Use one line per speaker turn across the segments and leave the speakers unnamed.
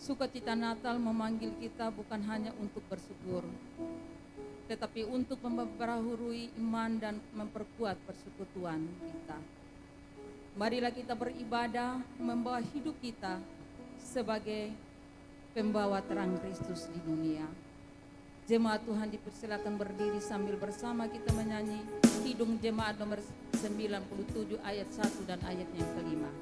Sukacita Natal memanggil kita bukan hanya untuk bersyukur, tetapi untuk memperbaharui iman dan memperkuat persekutuan kita. Marilah kita beribadah membawa hidup kita sebagai pembawa terang Kristus di dunia. Jemaat Tuhan dipersilakan berdiri sambil bersama kita menyanyi Kidung Jemaat nomor 97 ayat 1 dan ayat yang kelima.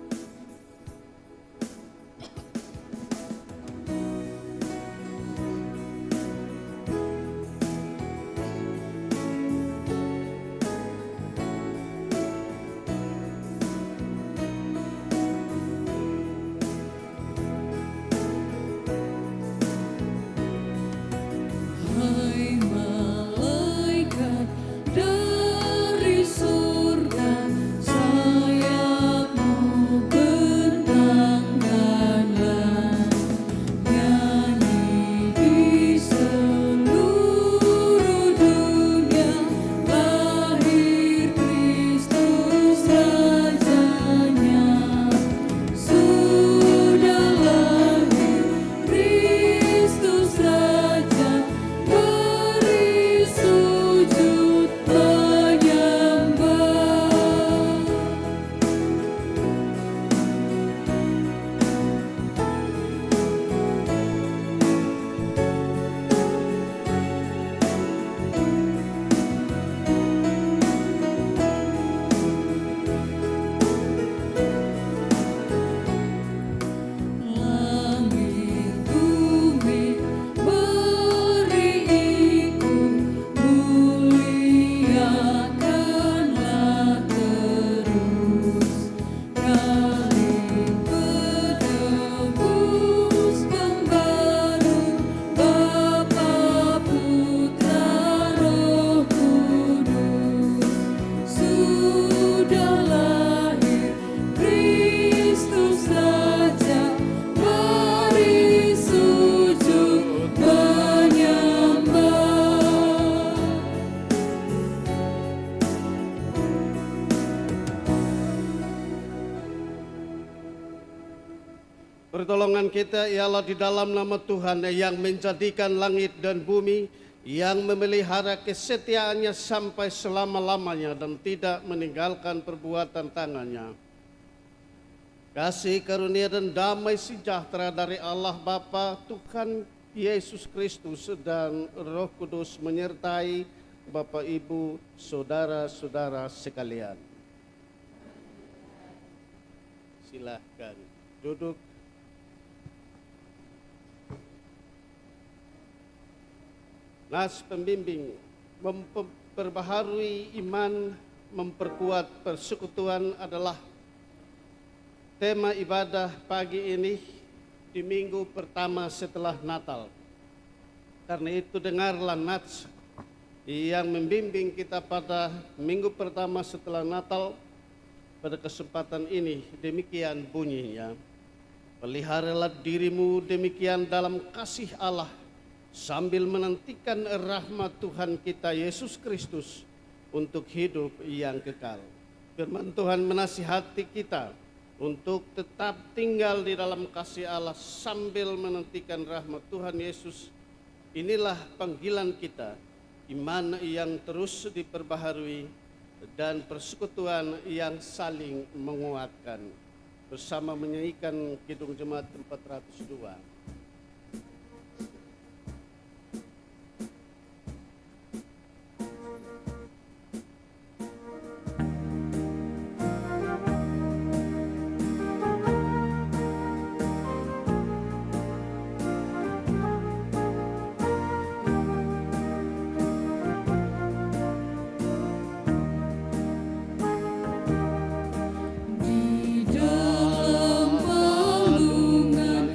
Pertolongan kita ialah di dalam nama Tuhan yang menjadikan langit dan bumi, yang memelihara kesetiaannya sampai selama-lamanya dan tidak meninggalkan perbuatan tangannya. Kasih karunia dan damai sejahtera dari Allah Bapa, Tuhan Yesus Kristus dan Roh Kudus menyertai Bapak Ibu, saudara-saudara sekalian. Silahkan duduk. Nas pembimbing memperbaharui iman, memperkuat persekutuan adalah tema ibadah pagi ini di minggu pertama setelah Natal. Karena itu dengarlah nats yang membimbing kita pada minggu pertama setelah Natal. Pada kesempatan ini demikian bunyinya: peliharalah dirimu demikian dalam kasih Allah, sambil menantikan rahmat Tuhan kita Yesus Kristus untuk hidup yang kekal. Firman Tuhan menasihati kita untuk tetap tinggal di dalam kasih Allah sambil menantikan rahmat Tuhan Yesus. Inilah panggilan kita, iman yang terus diperbaharui dan persekutuan yang saling menguatkan. Bersama menyanyikan Kidung Jemaat 402.
Di dalam palungan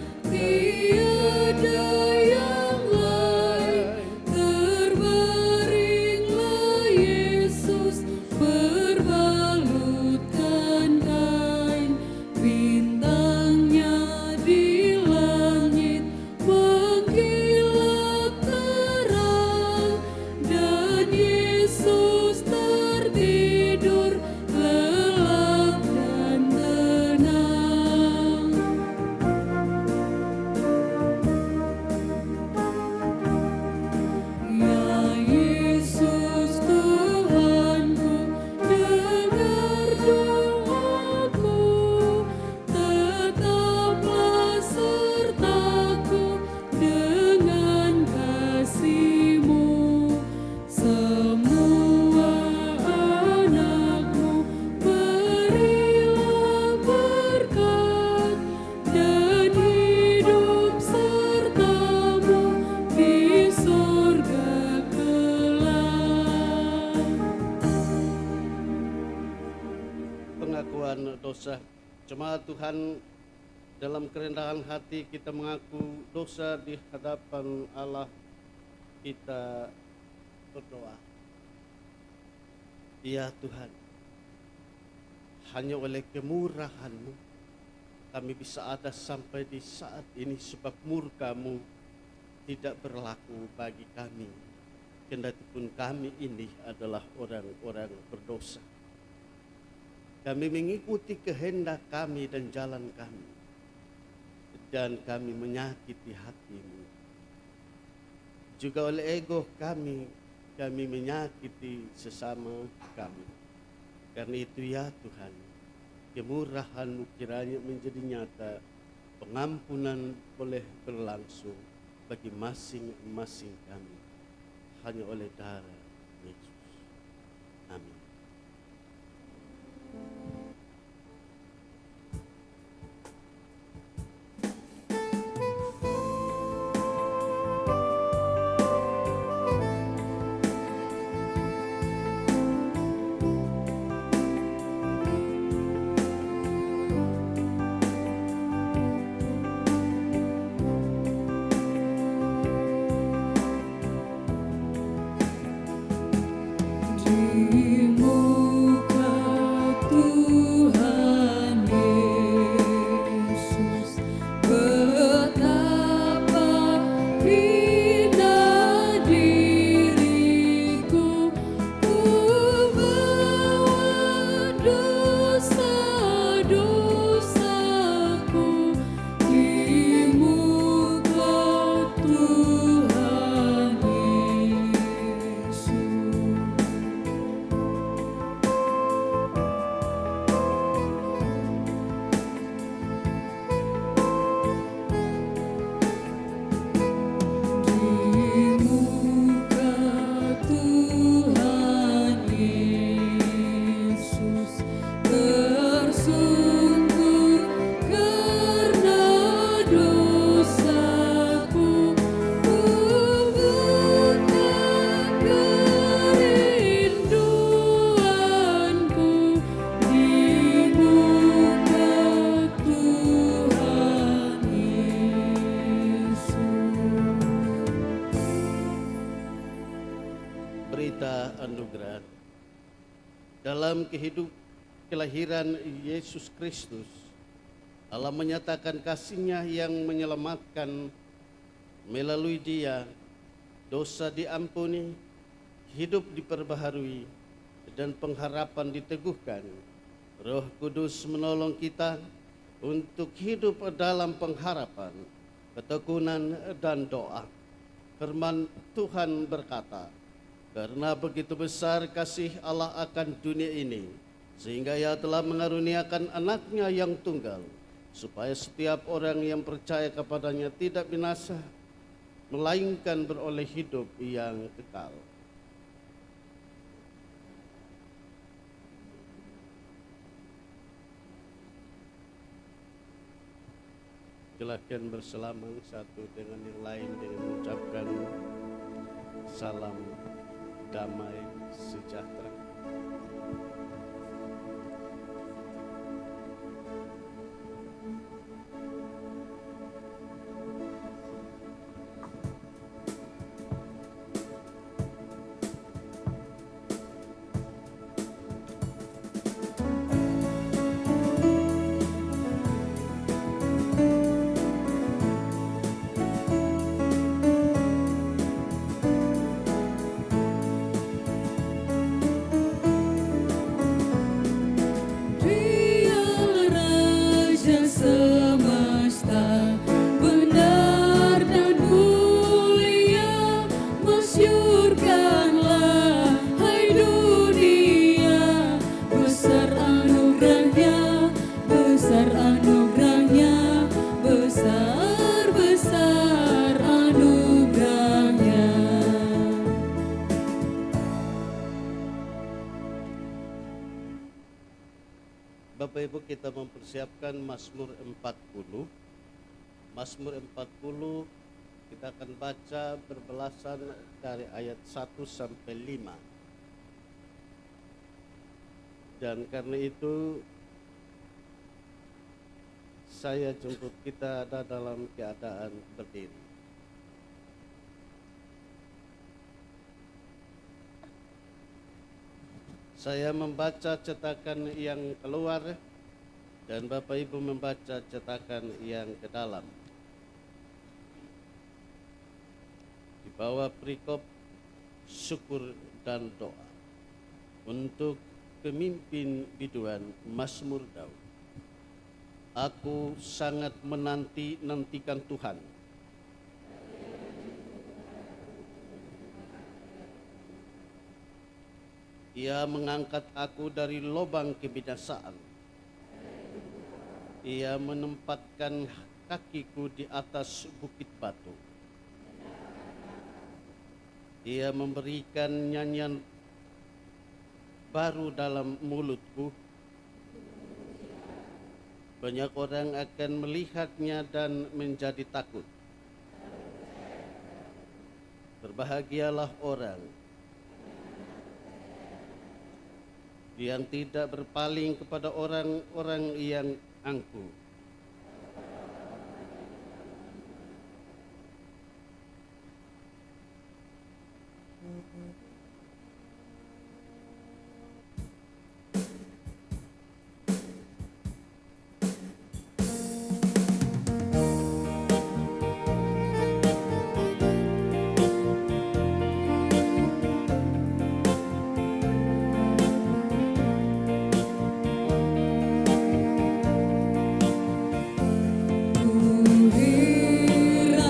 pengakuan dosa. Jemaat Tuhan, dalam kerendahan hati kita mengaku dosa di hadapan Allah. Kita berdoa. Ya Tuhan, hanya oleh kemurahan-Mu kami bisa ada sampai di saat ini, sebab murka-Mu tidak berlaku bagi kami. Kendatipun kami ini adalah orang-orang berdosa. Kami mengikuti kehendak kami dan jalan kami, dan kami menyakiti hati-Mu. Juga oleh ego kami menyakiti sesama kami. Karena itu ya Tuhan, kemurahan-Mu kiranya menjadi nyata, pengampunan boleh berlangsung bagi masing-masing kami, hanya oleh darah Yesus. Amin. Berita anugerah. Dalam kelahiran Yesus Kristus, Allah menyatakan kasih-Nya yang menyelamatkan. Melalui Dia, dosa diampuni, hidup diperbaharui, dan pengharapan diteguhkan. Roh Kudus menolong kita untuk hidup dalam pengharapan, ketekunan, dan doa. Firman Tuhan berkata, karena begitu besar kasih Allah akan dunia ini, sehingga Ia telah mengaruniakan anaknya yang tunggal, supaya setiap orang yang percaya kepadanya tidak binasa, melainkan beroleh hidup yang kekal. Silakan berselamang satu dengan yang lain dengan mengucapkan salam damai sejahtera. Bapak Ibu, kita mempersiapkan Mazmur 40. Mazmur 40 kita akan baca berbelasan dari ayat 1 sampai 5. Dan karena itu saya jemput kita ada dalam keadaan berdiri. Saya membaca cetakan yang keluar dan Bapak Ibu membaca cetakan yang ke dalam. Di bawah perikop syukur dan doa untuk pemimpin biduan Mazmur Daud. Aku sangat menanti-nantikan Tuhan. Ia mengangkat aku dari lubang kebinasaan. Ia menempatkan kakiku di atas bukit batu. Ia memberikan nyanyian baru dalam mulutku. Banyak orang akan melihatnya dan menjadi takut. Berbahagialah orang yang tidak berpaling kepada orang-orang yang angkuh.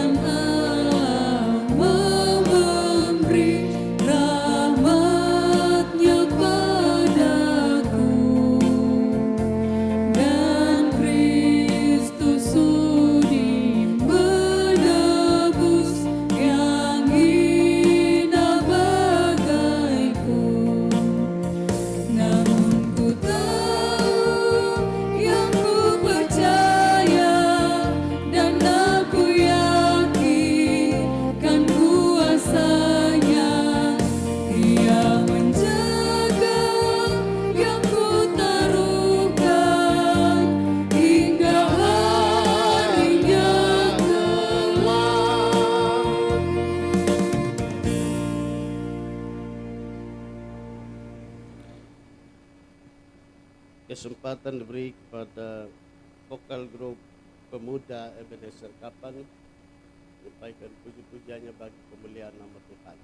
Tuhan Allah memberi rahmat-Nya padaku, dan Kristus sudi menebus yang hina bagaiku. Namun ku tahu yang ku percaya, dan aku yakin kan kuasa-Nya. Dia menjaga yang ku taruhkan hingga harinya kelak.
Kesempatan diberi kepada vokal grup pemuda Ebenezer Kapang menyampaikan puji-pujiannya bagi kemuliaan nama Tuhan.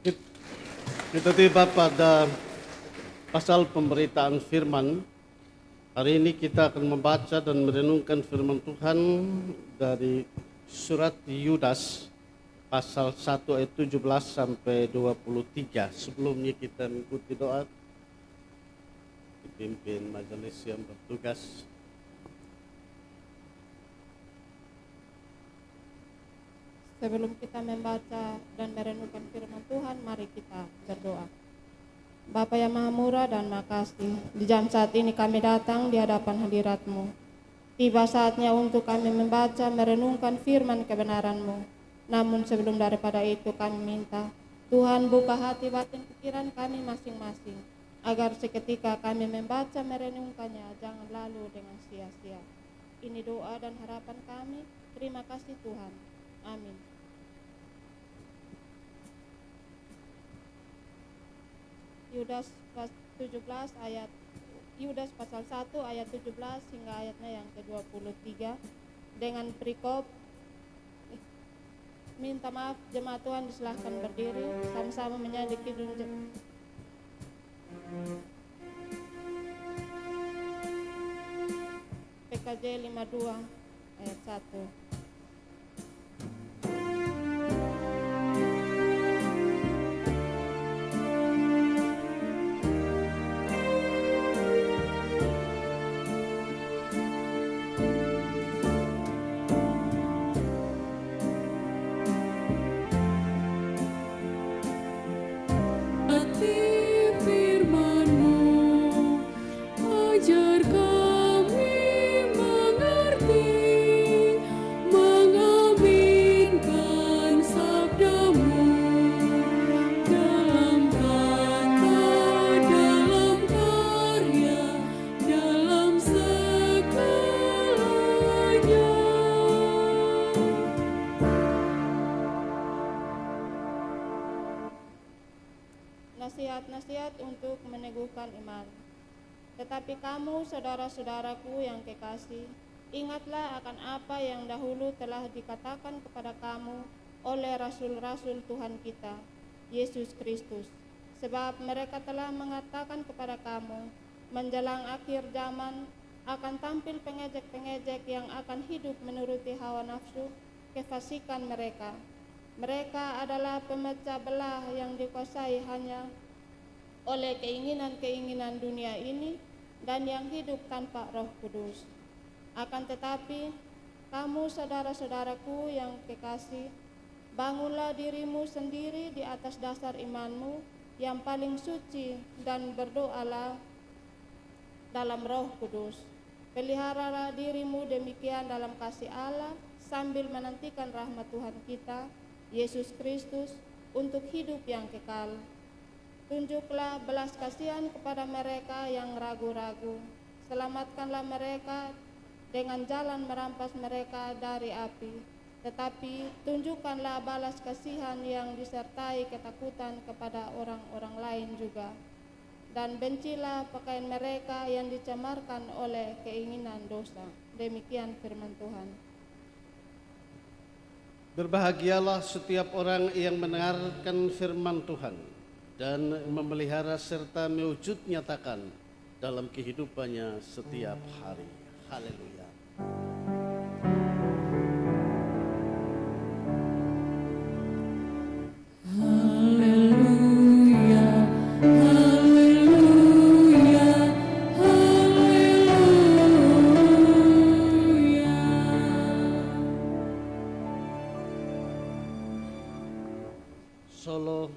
Kita tiba pada pasal pemberitaan firman. Hari ini kita akan membaca dan merenungkan firman Tuhan dari surat Yudas pasal 1 ayat 17 sampai 23. Sebelumnya kita mengikuti doa dipimpin majelis yang bertugas.
Sebelum kita membaca dan merenungkan firman Tuhan, mari kita berdoa. Bapa yang Maha Murah dan Makasih, di jam saat ini kami datang di hadapan hadirat-Mu. Tiba saatnya untuk kami membaca, merenungkan firman kebenaran-Mu. Namun sebelum daripada itu kami minta, Tuhan buka hati batin pikiran kami masing-masing, agar seketika kami membaca merenungkannya, jangan lalu dengan sia-sia. Ini doa dan harapan kami. Terima kasih Tuhan. Amin. Yudas pasal 1 ayat 17 hingga ayatnya yang ke-23 dengan perikop minta maaf jemaat Tuhan disilahkan berdiri sama-sama menyanyi kidung PKJ 52 ayat 1.
Hati firman-Mu, ajar kami mengerti, mengaminkan sabda-Mu, dalam kata, dalam karya, dalam segalanya.
Nasihat-nasihat untuk meneguhkan iman. Tetapi kamu, saudara-saudaraku yang kekasih, ingatlah akan apa yang dahulu telah dikatakan kepada kamu oleh rasul-rasul Tuhan kita, Yesus Kristus. Sebab mereka telah mengatakan kepada kamu, menjelang akhir zaman akan tampil pengejek-pengejek yang akan hidup menuruti hawa nafsu kefasikan mereka. Mereka adalah pemecah belah yang dikuasai hanya oleh keinginan-keinginan dunia ini dan yang hidup tanpa Roh Kudus. Akan tetapi, kamu saudara-saudaraku yang kekasih, bangunlah dirimu sendiri di atas dasar imanmu yang paling suci dan berdoalah dalam Roh Kudus. Peliharalah dirimu demikian dalam kasih Allah sambil menantikan rahmat Tuhan kita, Yesus Kristus, untuk hidup yang kekal. Tunjuklah belas kasihan kepada mereka yang ragu-ragu. Selamatkanlah mereka dengan jalan merampas mereka dari api. Tetapi tunjukkanlah balas kasihan yang disertai ketakutan kepada orang-orang lain juga. Dan bencilah pakaian mereka yang dicemarkan oleh keinginan dosa. Demikian firman Tuhan.
Berbahagialah setiap orang yang mendengarkan firman Tuhan dan memelihara serta mewujud nyatakan dalam kehidupannya setiap hari. Haleluya.
Haleluya, haleluya, haleluya.
Solo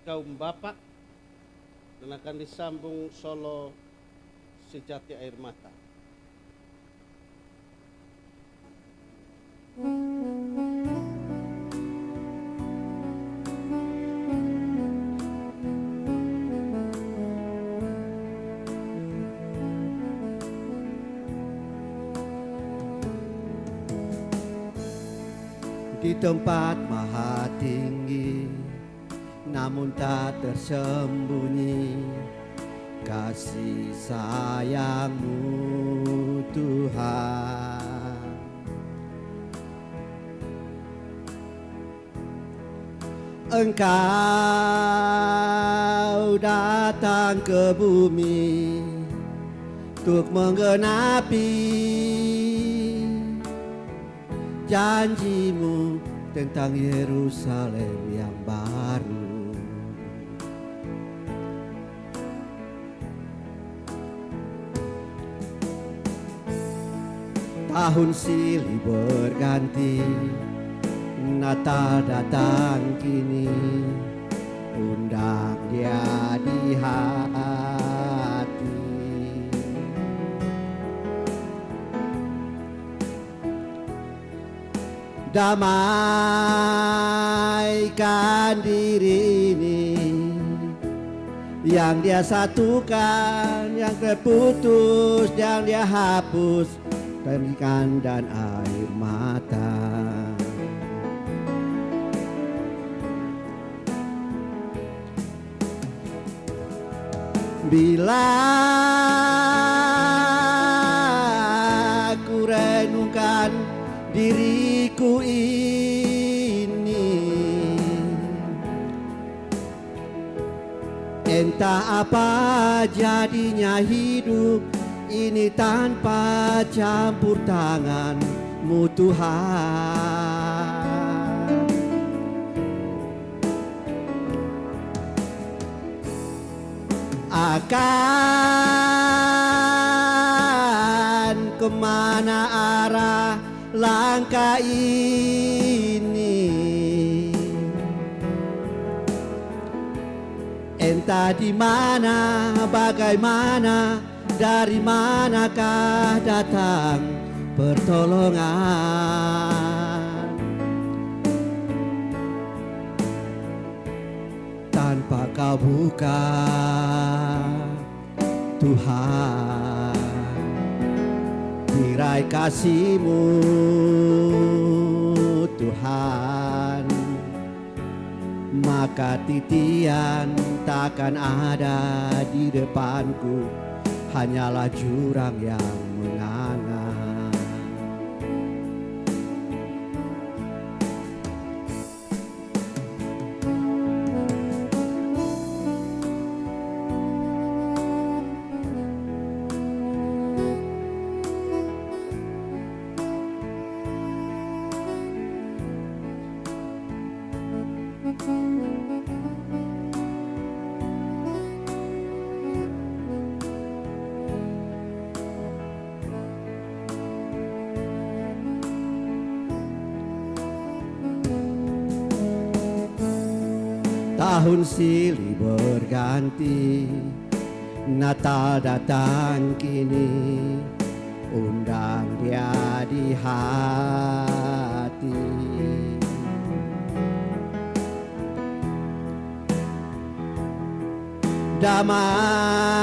kaum bapak dan akan disambung solo sejati air mata.
Di tempat maha tinggi, namun tak tersembunyi kasih sayang-Mu Tuhan. Engkau datang ke bumi untuk menggenapi janjimu tentang Yerusalem yang baru. Tahun silih berganti, Natal datang kini, undang dia di hati. Damaikan diri ini yang dia satukan, yang terputus, yang dia hapus tarikan dan air mata. Bila ku renungkan diriku ini, entah apa jadinya hidup ini tanpa campur tangan-Mu Tuhan. Akan kemana arah langkah ini? Entah di mana, bagaimana, dari manakah datang pertolongan? Tanpa Kau buka, Tuhan, tirai kasih-Mu, Tuhan, maka titian takkan ada di depanku, hanyalah jurang yang menganga. Tahun silih berganti, Natal datang kini, undang dia di hati. Damaikan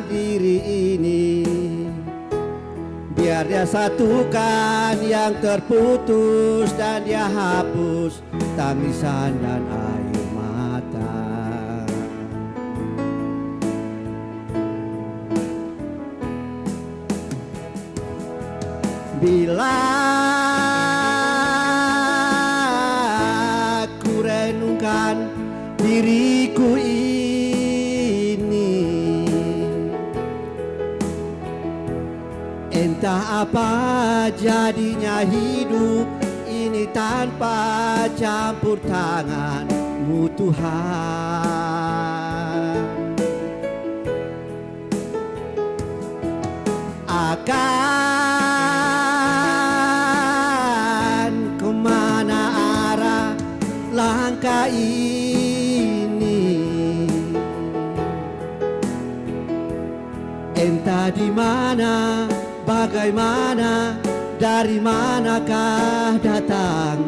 diri ini, biar dia satukan yang terputus dan dia hapus tangisan dan air mata. Bila ku renungkan diriku ini, entah apa jadinya hidup ini tanpa campur tangan-Mu Tuhan. Akan kemana arah langkah ini? Entah di mana, bagaimana, dari manakah datang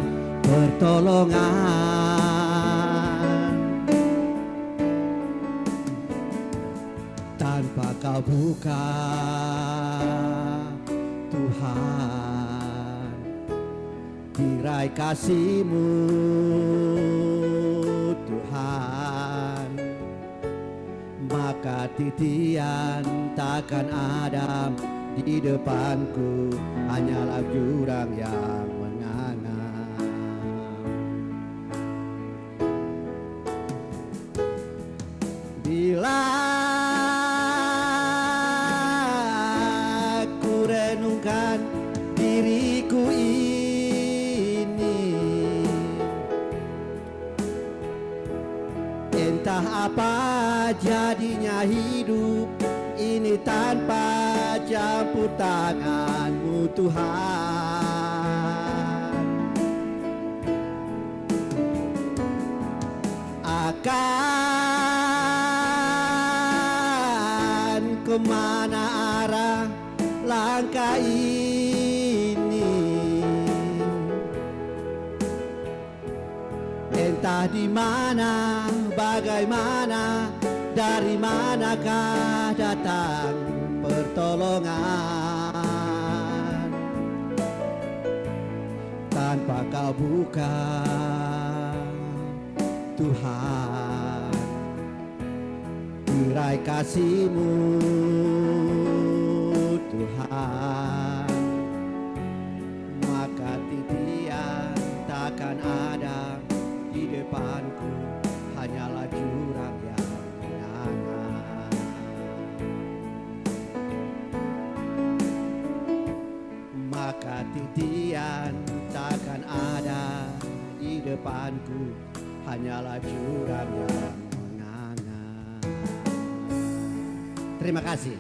pertolongan? Tanpa Kau buka, Tuhan, tirai kasih-Mu, Tuhan, maka titian takkan ada di depanku, hanyalah jurang yang menganga. Entah apa jadinya hidup ini tanpa campur tangan-Mu Tuhan. Akan kemana arah langkah ini? Entah di mana, bagaimana, dari manakah datang pertolongan? Tanpa Kau buka, Tuhan, tirai kasih-Mu, Tuhan, maka titian takkan ada di depanku, hanyalah jurang yang menganga. Maka titian takkan ada di depanku, hanyalah jurang yang menganga. Terima kasih.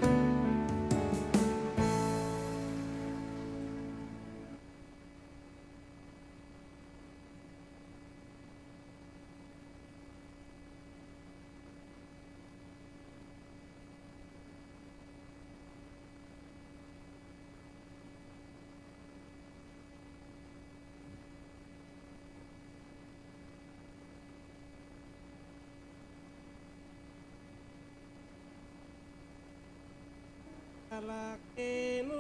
Allah kemuliaan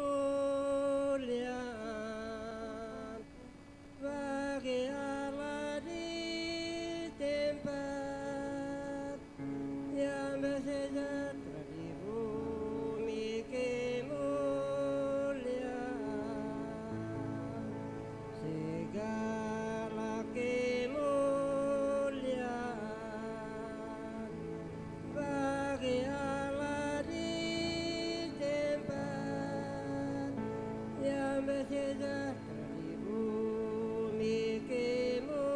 bagi Allah di tempat yang bersejahtera di bumi, kemuliaan segala kemuliaan bagi Allah di tempat yang bersejahtera di bumi, kemuliaan.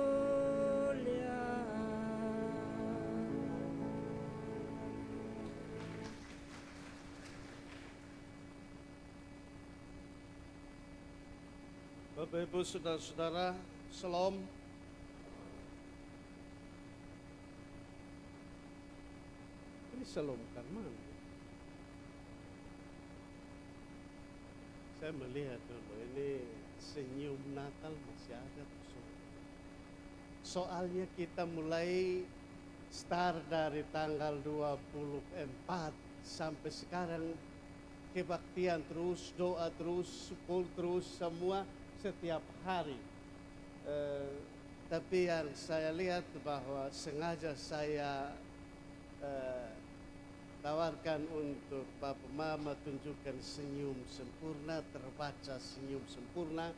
Bapak Ibu Saudara-saudara, Shalom. Ini Shalom kan mana? Saya melihat dulu ini senyum Natal masih ada tuh. Soalnya kita mulai start dari tanggal 24 sampai sekarang, kebaktian terus, doa terus, support terus, semua setiap hari. Tapi yang saya lihat bahwa sengaja saya tawarkan untuk Papa Mama tunjukkan senyum sempurna, terbaca senyum sempurna,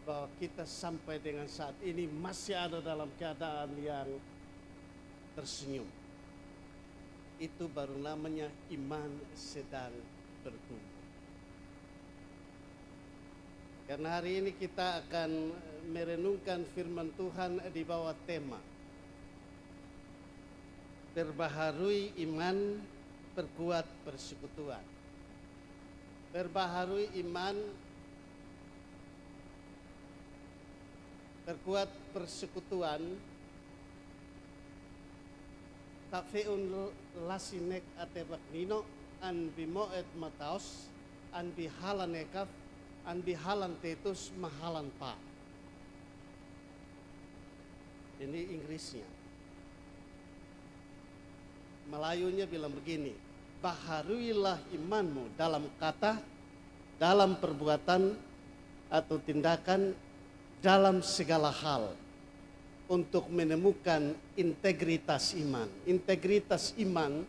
bahwa kita sampai dengan saat ini masih ada dalam keadaan yang tersenyum. Itu baru namanya iman sedang bertumbuh. Karena hari ini kita akan merenungkan firman Tuhan di bawah tema perbaharui iman, perkuat persekutuan. Perbaharui iman, perkuat persekutuan. Takfeun lasinek atebak nino an bimoet mataos an bihalan ekaf an bihalan tetus mahalan pa. Ini Inggrisnya. Melayunya bilang begini, baharuilah imanmu dalam kata, dalam perbuatan atau tindakan, dalam segala hal untuk menemukan integritas iman. Integritas iman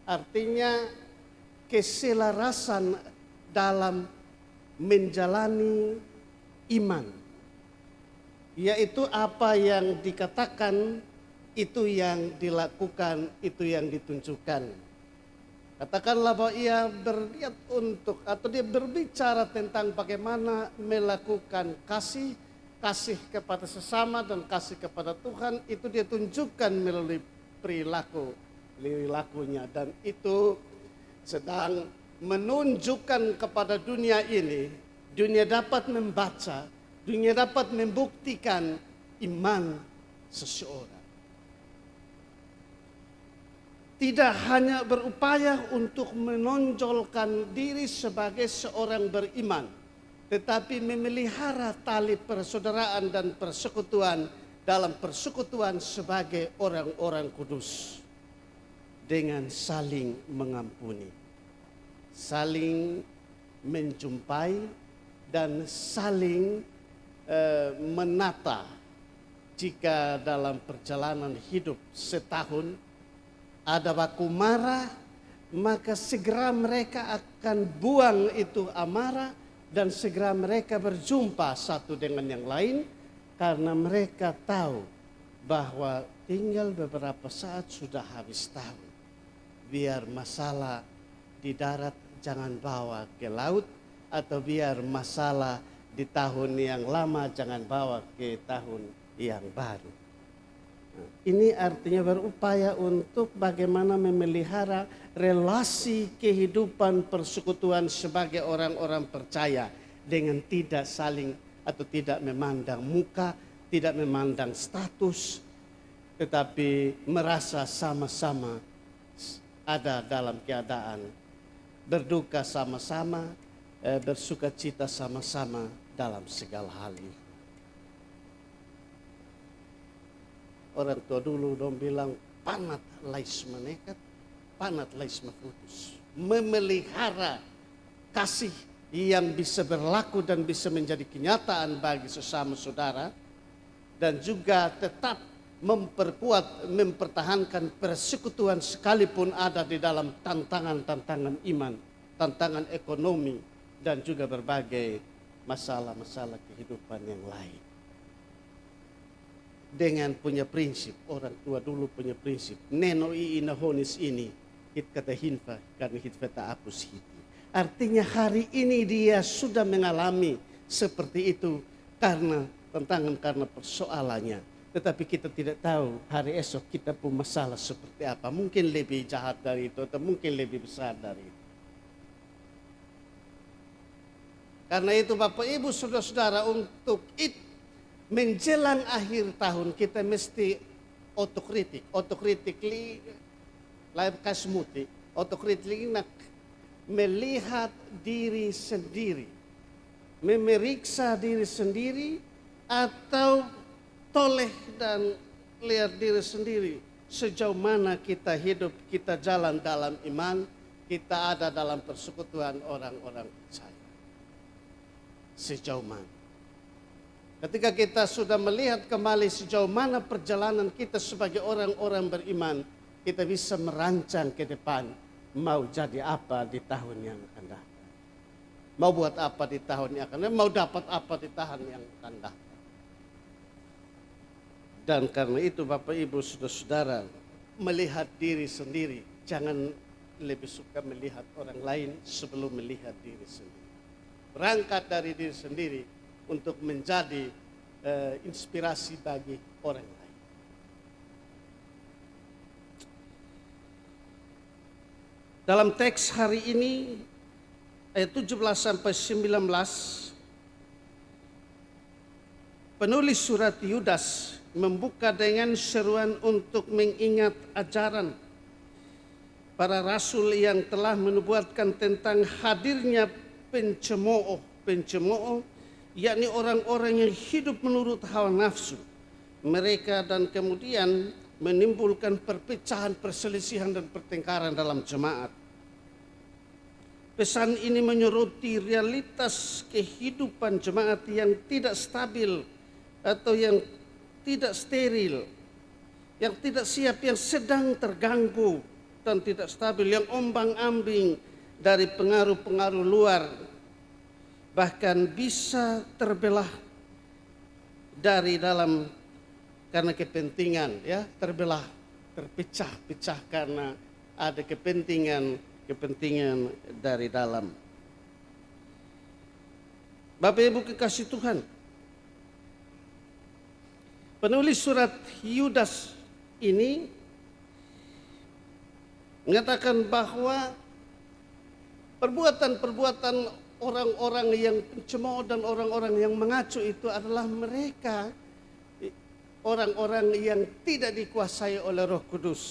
artinya keselarasan dalam menjalani iman, yaitu apa yang dikatakan, itu yang dilakukan, itu yang ditunjukkan. Katakanlah bahwa ia berniat untuk atau dia berbicara tentang bagaimana melakukan kasih kepada sesama dan kasih kepada Tuhan, itu dia tunjukkan melalui perilakunya, dan itu sedang menunjukkan kepada dunia ini, dunia dapat membaca, dunia dapat membuktikan iman seseorang. Tidak hanya berupaya untuk menonjolkan diri sebagai seorang beriman, tetapi memelihara tali persaudaraan dan persekutuan dalam persekutuan sebagai orang-orang kudus dengan saling mengampuni, saling menjumpai, dan saling menata. Jika dalam perjalanan hidup setahun ada baku marah, maka segera mereka akan buang itu amarah dan segera mereka berjumpa satu dengan yang lain, karena mereka tahu bahwa tinggal beberapa saat sudah habis tahun. Biar masalah di darat jangan bawa ke laut, atau biar masalah di tahun yang lama jangan bawa ke tahun yang baru. Ini artinya berupaya untuk bagaimana memelihara relasi kehidupan persekutuan sebagai orang-orang percaya dengan tidak saling atau tidak memandang muka, tidak memandang status, tetapi merasa sama-sama ada dalam keadaan berduka sama-sama, bersuka cita sama-sama dalam segala hal ini. Orang tua dulu dong bilang, panat lais menekat, panat lais putus. Memelihara kasih yang bisa berlaku dan bisa menjadi kenyataan bagi sesama saudara, dan juga tetap memperkuat, mempertahankan persekutuan sekalipun ada di dalam tantangan-tantangan iman, tantangan ekonomi, dan juga berbagai masalah-masalah kehidupan yang lain. Dengan punya prinsip, orang tua dulu punya prinsip, neno inahonis ini, hit kata hinfa, karena hit feta apus hiti. Artinya hari ini dia sudah mengalami seperti itu karena tantangan, karena persoalannya. Tetapi kita tidak tahu hari esok kita pun masalah seperti apa. Mungkin lebih jahat dari itu atau mungkin lebih besar dari itu. Karena itu Bapak Ibu Saudara-saudara, untuk itu menjelang akhir tahun kita mesti otokritik. Otokritikly lain kasmuti. Otokritik nak melihat diri sendiri, memeriksa diri sendiri, atau toleh dan lihat diri sendiri sejauh mana kita hidup, kita jalan dalam iman, kita ada dalam persekutuan orang-orang percaya. Sejauh mana? Ketika kita sudah melihat kembali sejauh mana perjalanan kita sebagai orang-orang beriman, kita bisa merancang ke depan mau jadi apa di tahun yang akan datang. Mau buat apa di tahun yang akan datang, mau dapat apa di tahun yang akan datang. Dan karena itu Bapak Ibu Saudara-saudara, melihat diri sendiri, jangan lebih suka melihat orang lain sebelum melihat diri sendiri. Berangkat dari diri sendiri untuk menjadi inspirasi bagi orang lain. Dalam teks hari ini ayat 17 sampai 19, penulis surat Yudas membuka dengan seruan untuk mengingat ajaran para rasul yang telah menubuatkan tentang hadirnya pencemooh, yakni orang-orang yang hidup menurut hawa nafsu mereka, dan kemudian menimbulkan perpecahan, perselisihan, dan pertengkaran dalam jemaat. Pesan ini menyoroti realitas kehidupan jemaat yang tidak stabil atau yang tidak steril, yang tidak siap, yang sedang terganggu dan tidak stabil, yang ombang-ambing dari pengaruh-pengaruh luar, bahkan bisa terbelah dari dalam karena kepentingan, ya, terbelah, terpecah-pecah karena ada kepentingan dari dalam. Bapak Ibu kekasih Tuhan, penulis surat Yudas ini mengatakan bahwa perbuatan-perbuatan orang-orang yang pencemooh dan orang-orang yang mengacu itu adalah mereka orang-orang yang tidak dikuasai oleh Roh Kudus.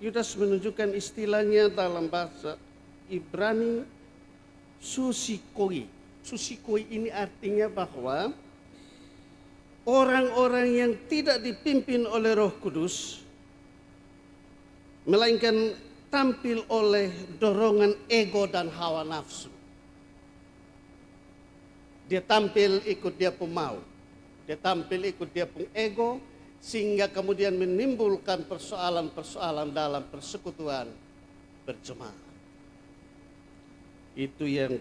Yudas menunjukkan istilahnya dalam bahasa Ibrani susikoi. Susikoi ini artinya bahwa orang-orang yang tidak dipimpin oleh Roh Kudus, melainkan tampil oleh dorongan ego dan hawa nafsu. Dia tampil ikut dia pun mau. Dia tampil ikut dia pun ego, sehingga kemudian menimbulkan persoalan-persoalan dalam persekutuan berjemaat. Itu yang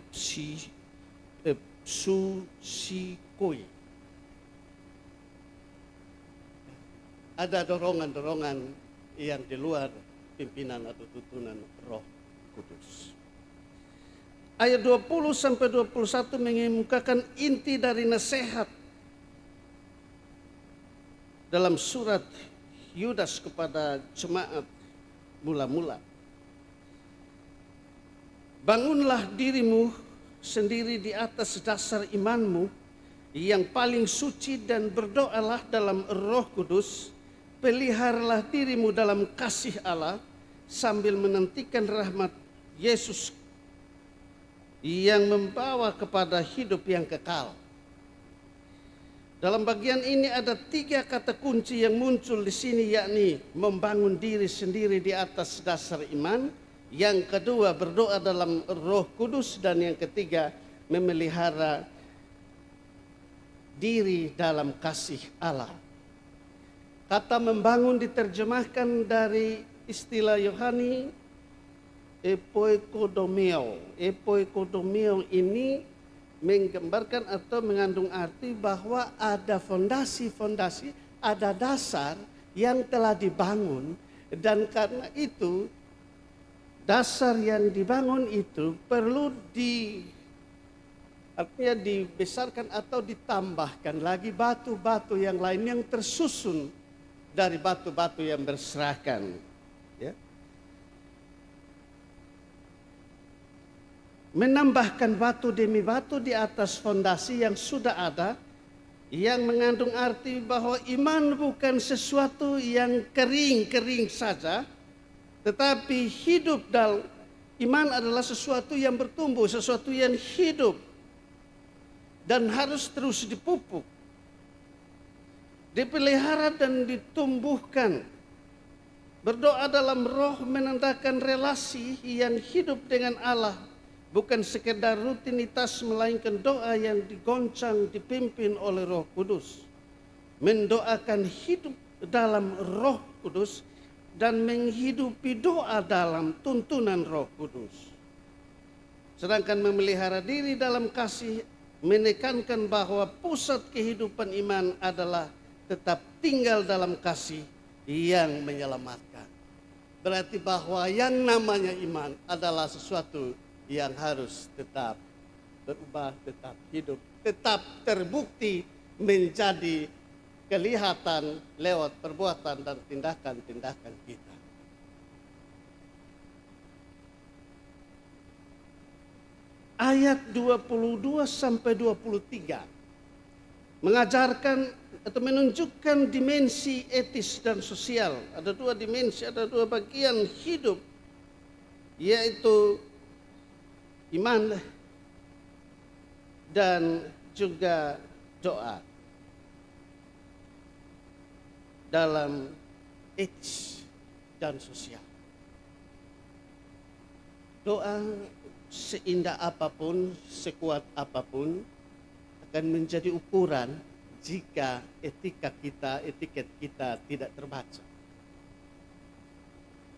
susikoi. Ada dorongan-dorongan yang di luar pimpinan atau tuntunan Roh Kudus. Ayat 20 sampai 21 mengemukakan inti dari nasihat dalam surat Yudas kepada jemaat mula-mula. Bangunlah dirimu sendiri di atas dasar imanmu yang paling suci dan berdoalah dalam Roh Kudus. Peliharalah dirimu dalam kasih Allah sambil menantikan rahmat Yesus yang membawa kepada hidup yang kekal. Dalam bagian ini ada 3 kata kunci yang muncul di sini, yakni membangun diri sendiri di atas dasar iman, yang kedua berdoa dalam Roh Kudus, dan yang ketiga memelihara diri dalam kasih Allah. Kata membangun diterjemahkan dari istilah Yohani epoikodomeo. Epoikodomeo ini menggambarkan atau mengandung arti bahwa ada fondasi-fondasi, ada dasar yang telah dibangun, dan karena itu dasar yang dibangun itu perlu artinya dibesarkan atau ditambahkan lagi batu-batu yang lain yang tersusun dari batu-batu yang berserakan, ya. Menambahkan batu demi batu di atas fondasi yang sudah ada, yang mengandung arti bahwa iman bukan sesuatu yang kering-kering saja, tetapi hidup dalam iman adalah sesuatu yang bertumbuh, sesuatu yang hidup dan harus terus dipupuk, dipelihara dan ditumbuhkan. Berdoa dalam roh menandakan relasi yang hidup dengan Allah, bukan sekedar rutinitas melainkan doa yang digoncang dipimpin oleh Roh Kudus. Mendoakan hidup dalam Roh Kudus dan menghidupi doa dalam tuntunan Roh Kudus. Sedangkan memelihara diri dalam kasih menekankan bahwa pusat kehidupan iman adalah tetap tinggal dalam kasih yang menyelamatkan. Berarti bahwa yang namanya iman adalah sesuatu yang harus tetap berubah, tetap hidup, tetap terbukti menjadi kelihatan lewat perbuatan dan tindakan-tindakan kita. Ayat 22 sampai 23 mengajarkan atau menunjukkan dimensi etis dan sosial. Ada 2 dimensi, ada 2 bagian hidup, yaitu iman dan juga doa dalam etis dan sosial. Doa seindah apapun, sekuat apapun akan menjadi ukuran jika etiket kita tidak terbaca.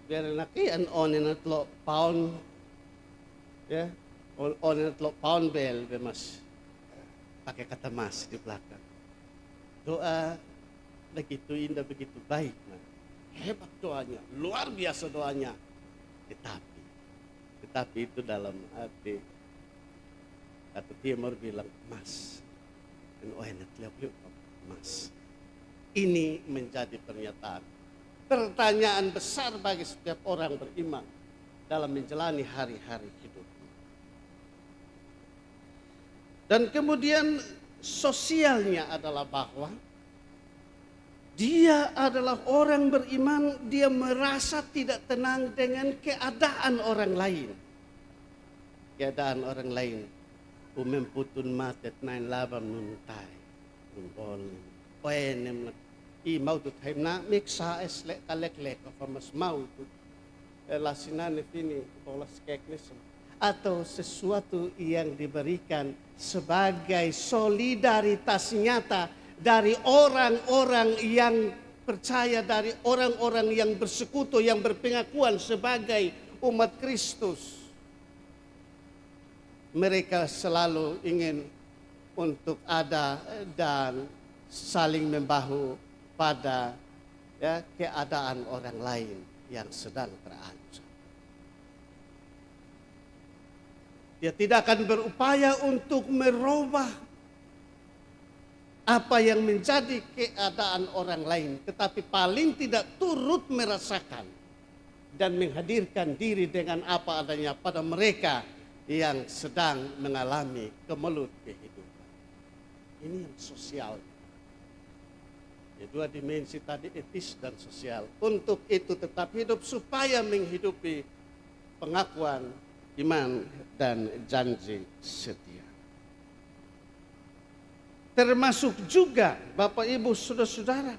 Biar nakian onen at lo pound, ya, onen at lo pound bell, mas pakai kata mas di belakang. Doa begitu indah, begitu baik, hebat doanya, luar biasa doanya. Tetapi itu dalam arti kata Timur bilang mas. Mas. Ini menjadi pernyataan pertanyaan besar bagi setiap orang beriman dalam menjalani hari-hari hidup. Dan kemudian sosialnya adalah bahwa dia adalah orang beriman, dia merasa tidak tenang dengan keadaan orang lain. Keadaan orang lain. Umemputun matet nain labam nuntai. Numbol. Poenem. I mau tu taimna miksa esle kalek-lek apa mas mau tu. Lasinan ini pola skeknis. Atau sesuatu yang diberikan sebagai solidaritas nyata dari orang-orang yang percaya, dari orang-orang yang bersekutu, yang berpengakuan sebagai umat Kristus. Mereka selalu ingin untuk ada dan saling membahu pada keadaan orang lain yang sedang terancam. Dia tidak akan berupaya untuk merubah apa yang menjadi keadaan orang lain, tetapi paling tidak turut merasakan dan menghadirkan diri dengan apa adanya pada mereka yang sedang mengalami kemelut kehidupan. Ini yang sosial. Ya, dua dimensi tadi, etis dan sosial. Untuk itu tetap hidup supaya menghidupi pengakuan iman dan janji setia. Termasuk juga Bapak Ibu Saudara-saudara,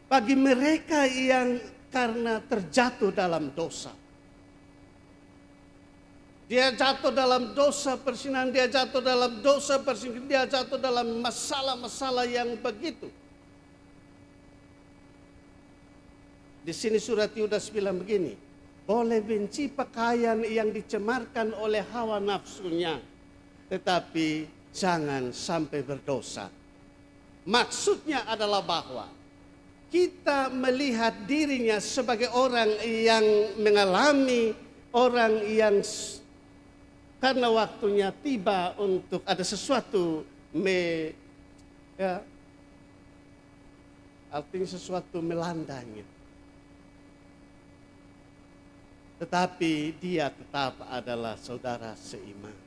bagi mereka yang karena terjatuh dalam dosa. Dia jatuh dalam dosa persinahan, dia jatuh dalam dosa persinggahan, dia jatuh dalam masalah-masalah yang begitu. Di sini surat Yudas bilang begini, boleh benci pakaian yang dicemarkan oleh hawa nafsunya, tetapi jangan sampai berdosa. Maksudnya adalah bahwa kita melihat dirinya sebagai orang yang mengalami, orang yang karena waktunya tiba untuk ada sesuatu artinya sesuatu melandanya. Tetapi dia tetap adalah saudara seiman.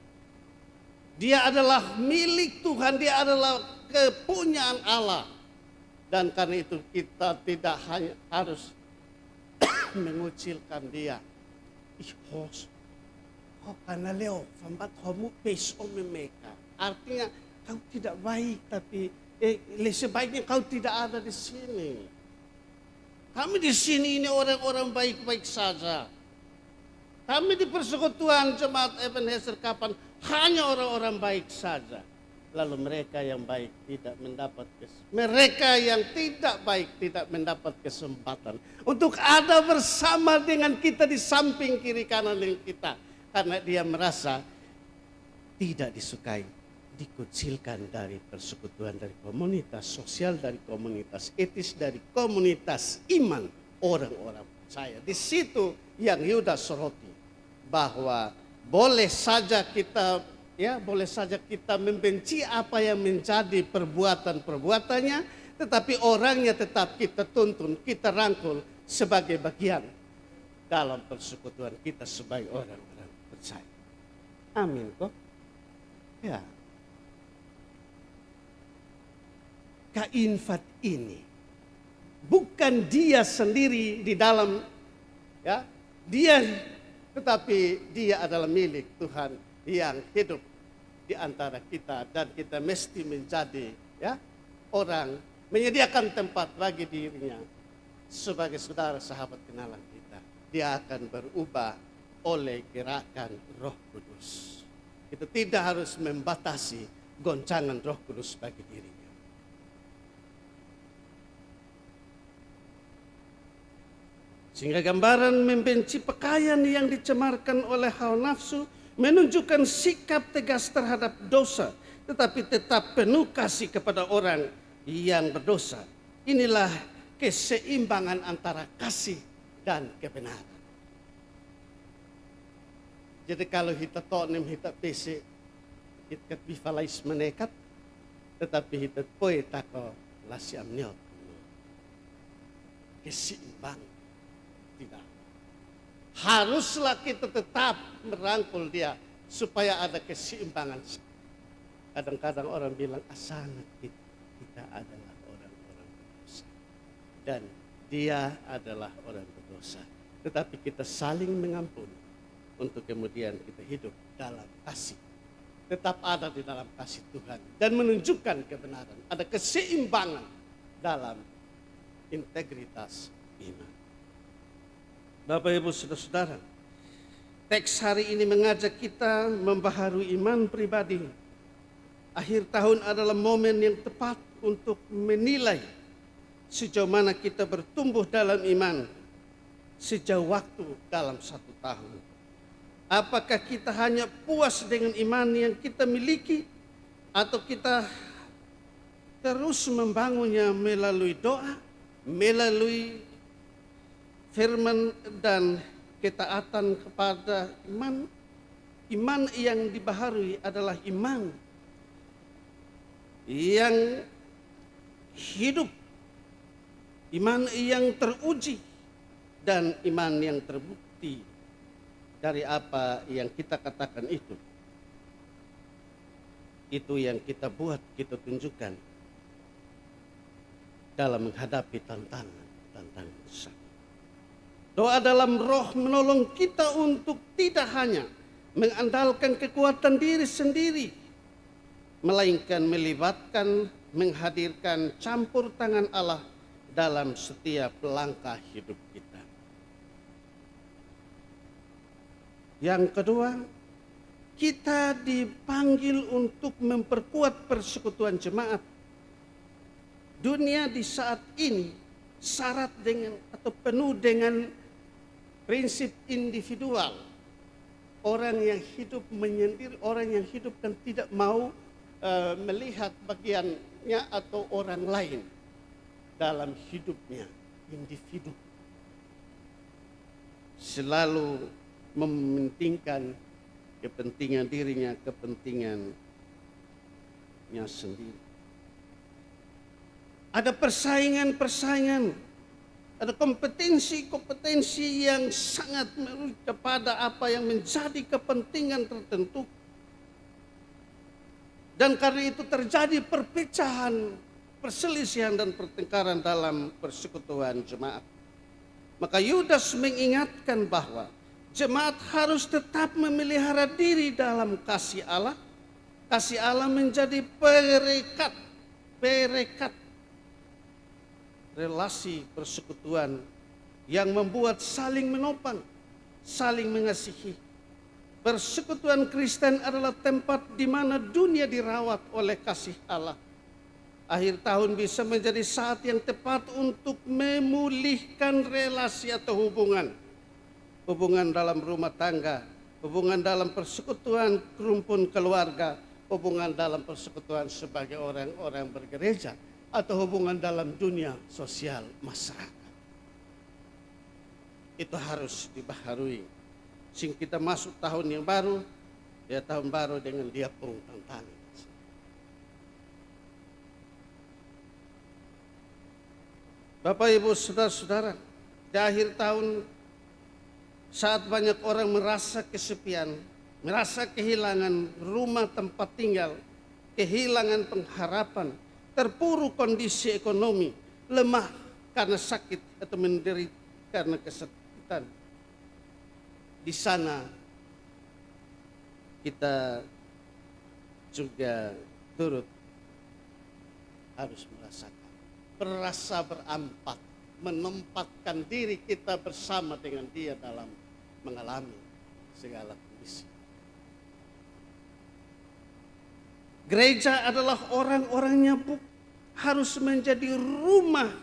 Dia adalah milik Tuhan, dia adalah kepunyaan Allah. Dan karena itu kita tidak hanya harus mengucilkan dia. Ihos, karena leo, fambat homu pes omemeka. Artinya kau tidak baik, tapi sebaiknya kau tidak ada di sini. Kami di sini ini orang-orang baik-baik saja. Kami di persekutuan Jemaat Ebenezer Kapan hanya orang-orang baik saja. Lalu mereka yang baik tidak mendapat mereka yang tidak baik tidak mendapat kesempatan untuk ada bersama dengan kita di samping kiri kanan kita, karena dia merasa tidak disukai, dikucilkan dari persekutuan, dari komunitas sosial, dari komunitas etis, dari komunitas iman orang-orang percaya. Di situ yang Yudas soroti, bahwa boleh saja kita membenci apa yang menjadi perbuatan-perbuatannya, tetapi orangnya tetap kita tuntun, kita rangkul sebagai bagian dalam persekutuan kita sebagai orang-orang percaya. Amin kok. Ya. Kainfat ini bukan dia sendiri di dalam tetapi dia adalah milik Tuhan yang hidup di antara kita, dan kita mesti menjadi orang menyediakan tempat bagi dirinya sebagai saudara sahabat kenalan kita. Dia akan berubah oleh gerakan Roh Kudus. Kita tidak harus membatasi goncangan Roh Kudus bagi dirinya. Sehingga gambaran membenci pakaian yang dicemarkan oleh hawa nafsu menunjukkan sikap tegas terhadap dosa, tetapi tetap penuh kasih kepada orang yang berdosa. Inilah keseimbangan antara kasih dan kebenaran. Jadi kalau kita tonem kita pese, kita bifalais menekat, tetapi kita poe tako lasiam niot. keseimbangan. Tidak. Haruslah kita tetap merangkul dia supaya ada keseimbangan. Kadang-kadang orang bilang asana kita adalah orang-orang berdosa. Dan dia adalah orang berdosa. Tetapi kita saling mengampuni untuk kemudian kita hidup dalam kasih. Tetap ada di dalam kasih Tuhan dan menunjukkan kebenaran. Ada keseimbangan dalam integritas iman. Bapak Ibu Saudara-saudara, teks hari ini mengajak kita membaharui iman pribadi. Akhir tahun adalah momen yang tepat untuk menilai sejauh mana kita bertumbuh dalam iman sejauh waktu dalam 1 tahun. Apakah kita hanya puas dengan iman yang kita miliki atau kita terus membangunnya melalui doa, melalui firman dan ketaatan kepada iman. Iman yang dibaharui adalah iman yang hidup, iman yang teruji, dan iman yang terbukti dari apa yang kita katakan itu. Itu yang kita buat, kita tunjukkan dalam menghadapi tantangan besar. Doa dalam roh menolong kita untuk tidak hanya mengandalkan kekuatan diri sendiri, melainkan melibatkan, menghadirkan campur tangan Allah dalam setiap langkah hidup kita. Yang kedua, kita dipanggil untuk memperkuat persekutuan jemaat. Dunia di saat ini syarat dengan atau penuh dengan prinsip individual. Orang yang hidup menyendiri, orang yang hidup dan tidak mau melihat bagiannya atau orang lain dalam hidupnya, individu. Selalu mementingkan kepentingan dirinya, kepentingannya sendiri. Ada persaingan, ada kompetensi yang sangat merujuk kepada apa yang menjadi kepentingan tertentu. Dan karena itu terjadi perpecahan, perselisihan dan pertengkaran dalam persekutuan jemaat. Maka Yudas mengingatkan bahwa jemaat harus tetap memelihara diri dalam kasih Allah. Kasih Allah menjadi perekat relasi persekutuan yang membuat saling menopang, saling mengasihi. Persekutuan Kristen adalah tempat di mana dunia dirawat oleh kasih Allah. Akhir tahun bisa menjadi saat yang tepat untuk memulihkan relasi atau hubungan dalam rumah tangga, hubungan dalam persekutuan rumpun keluarga, hubungan dalam persekutuan sebagai orang-orang bergereja, atau hubungan dalam dunia sosial masyarakat. Itu harus dibaharui. Sehingga kita masuk tahun yang baru, ya tahun baru dengan dia pun tantangan. Bapak Ibu Saudara-saudara, di akhir tahun saat banyak orang merasa kesepian, merasa kehilangan rumah tempat tinggal, kehilangan pengharapan, terpuruk kondisi ekonomi, lemah karena sakit atau menderita karena kesakitan. Di sana kita juga turut harus merasakan, merasa berampat, menempatkan diri kita bersama dengan dia dalam mengalami segala kondisi. Gereja adalah orang-orangnya harus menjadi rumah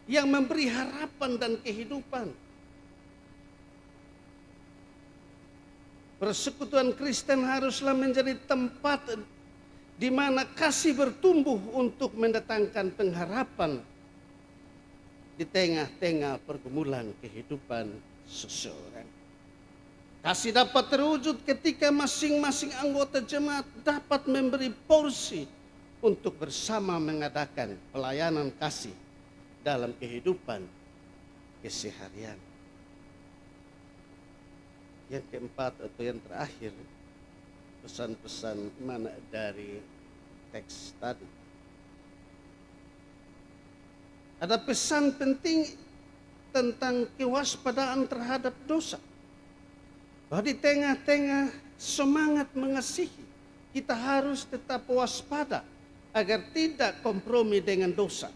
yang memberi harapan dan kehidupan. Persekutuan Kristen haruslah menjadi tempat di mana kasih bertumbuh untuk mendatangkan pengharapan di tengah-tengah pergumulan kehidupan seseorang. Kasih dapat terwujud ketika masing-masing anggota jemaat dapat memberi porsi untuk bersama mengadakan pelayanan kasih dalam kehidupan keseharian. Yang keempat atau yang terakhir, pesan-pesan mana dari teks tadi. Ada pesan penting tentang kewaspadaan terhadap dosa. Bahwa di tengah-tengah semangat mengasihi, kita harus tetap waspada agar tidak kompromi dengan dosa.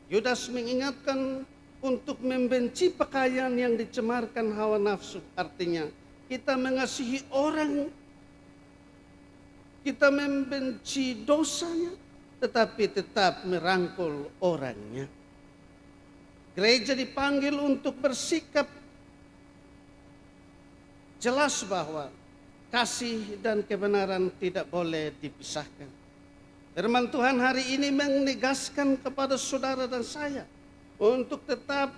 Yudas mengingatkan untuk membenci pakaian yang dicemarkan hawa nafsu. Artinya kita mengasihi orang, kita membenci dosanya, tetapi tetap merangkul orangnya. Gereja dipanggil untuk bersikap jelas bahwa kasih dan kebenaran tidak boleh dipisahkan. Firman Tuhan hari ini menegaskan kepada saudara dan saya untuk tetap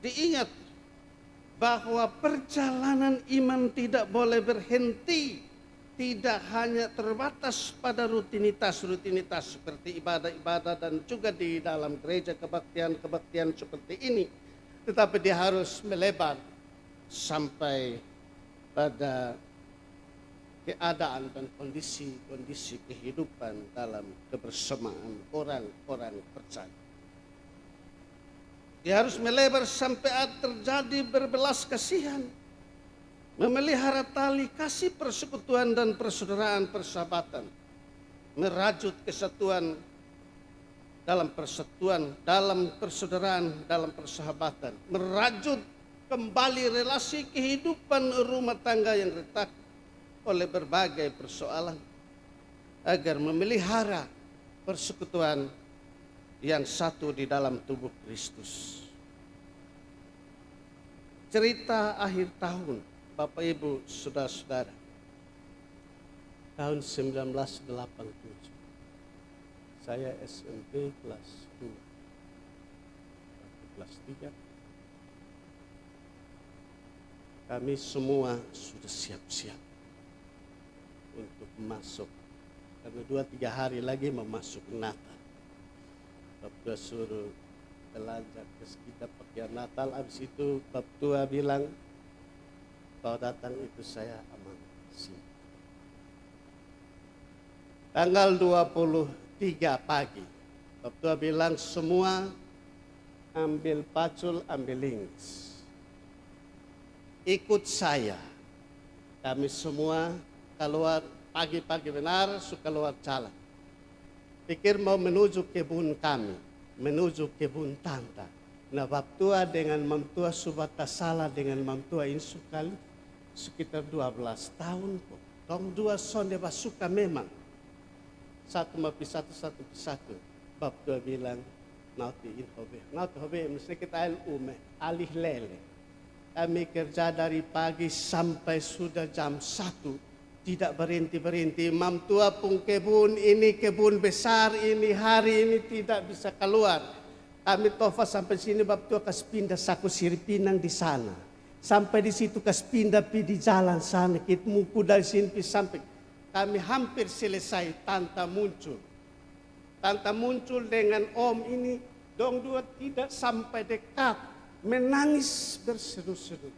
diingat bahwa perjalanan iman tidak boleh berhenti, tidak hanya terbatas pada rutinitas seperti ibadah-ibadah dan juga di dalam gereja kebaktian seperti ini, tetapi dia harus melebar sampai pada keadaan dan kondisi kehidupan dalam kebersamaan orang-orang percaya. Dia harus melebar sampai terjadi berbelas kasihan, memelihara tali kasih persekutuan dan persaudaraan persahabatan, merajut kesatuan dalam persatuan, dalam persaudaraan, dalam persahabatan, merajut kembali relasi kehidupan rumah tangga yang retak oleh berbagai persoalan, agar memelihara persekutuan yang satu di dalam tubuh Kristus. Cerita akhir tahun, Bapak Ibu, saudara-saudara, tahun 1987, saya SMP kelas 2, kelas 3, kami semua sudah siap-siap untuk masuk, karena 2-3 hari lagi memasuki Natal. Bab tua suruh belanja ke kita pakaian Natal. Habis itu Bab tua bilang, kau datang itu saya aman sini. Tanggal 23 pagi, Bab tua bilang semua ambil pacul, ambil linggis, ikut saya. Kami semua keluar pagi-pagi benar, suka keluar jalan. Pikir mau menuju kebun kami, menuju kebun tanta. Nah, Bab tua dengan mam tua subata salah dengan mam tua insu kali sekitar 12 tahun kok. Tong dua sonde suka memang. Satu mapi satu, satu satu. Bab tua bilang, nauti inhobe. Nauti hobe, mesti kita alih lele. Kami kerja dari pagi sampai sudah jam 1. Tidak berhenti-berhenti. Mam tua pun kebun ini, kebun besar ini, hari ini tidak bisa keluar. Kami tofa sampai sini, Bab tua kas pindah saku siripinang di sana. Sampai di situ kas pindah di jalan sana. Kita muku dari sini sampai kami hampir selesai. Tanta muncul. Tanta muncul dengan om ini. Dong dua tidak sampai dekat. Menangis berseru-seru.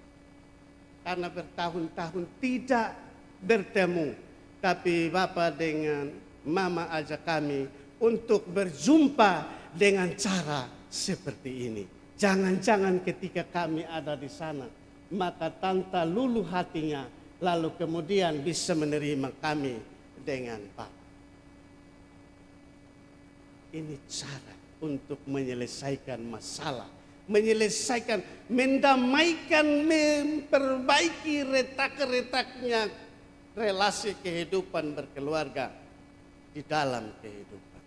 Karena bertahun-tahun tidak bertemu, tapi Bapak dengan Mama ajak kami untuk berjumpa dengan cara seperti ini. Jangan-jangan ketika kami ada di sana, maka Tanta luluh hatinya, lalu kemudian bisa menerima kami dengan Bapak. Ini cara untuk menyelesaikan masalah, menyelesaikan, mendamaikan, memperbaiki retak-retaknya relasi kehidupan berkeluarga di dalam kehidupan.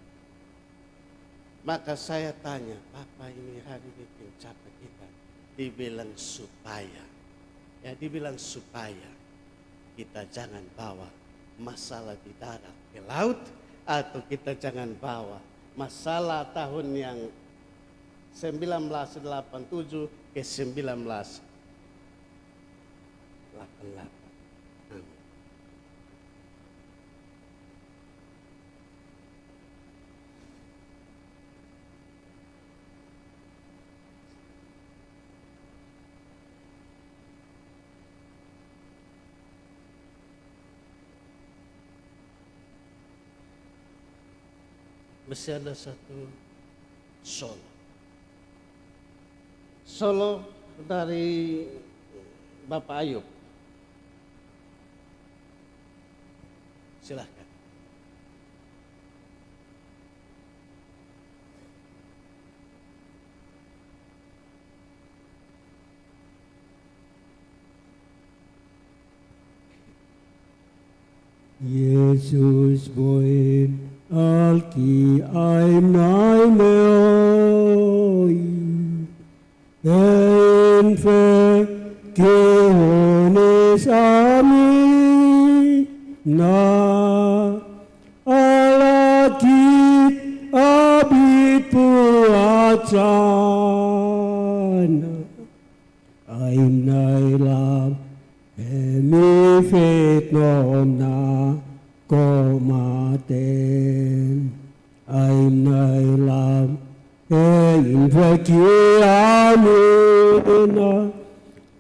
Maka saya tanya, Bapak ini hari ini pencapa kita, dibilang supaya, ya dibilang supaya kita jangan bawa masalah di darat ke laut, atau kita jangan bawa masalah tahun yang 1987 ke 1988. mesti ada satu solo. Solo dari Bapak Ayub. Silahkan.
Jesus boy alki I'm nai meoi en fe kehones ami na alaki abit puacana I'm nai lam Emi fet nom na komaten Aim nai lam in vaki amina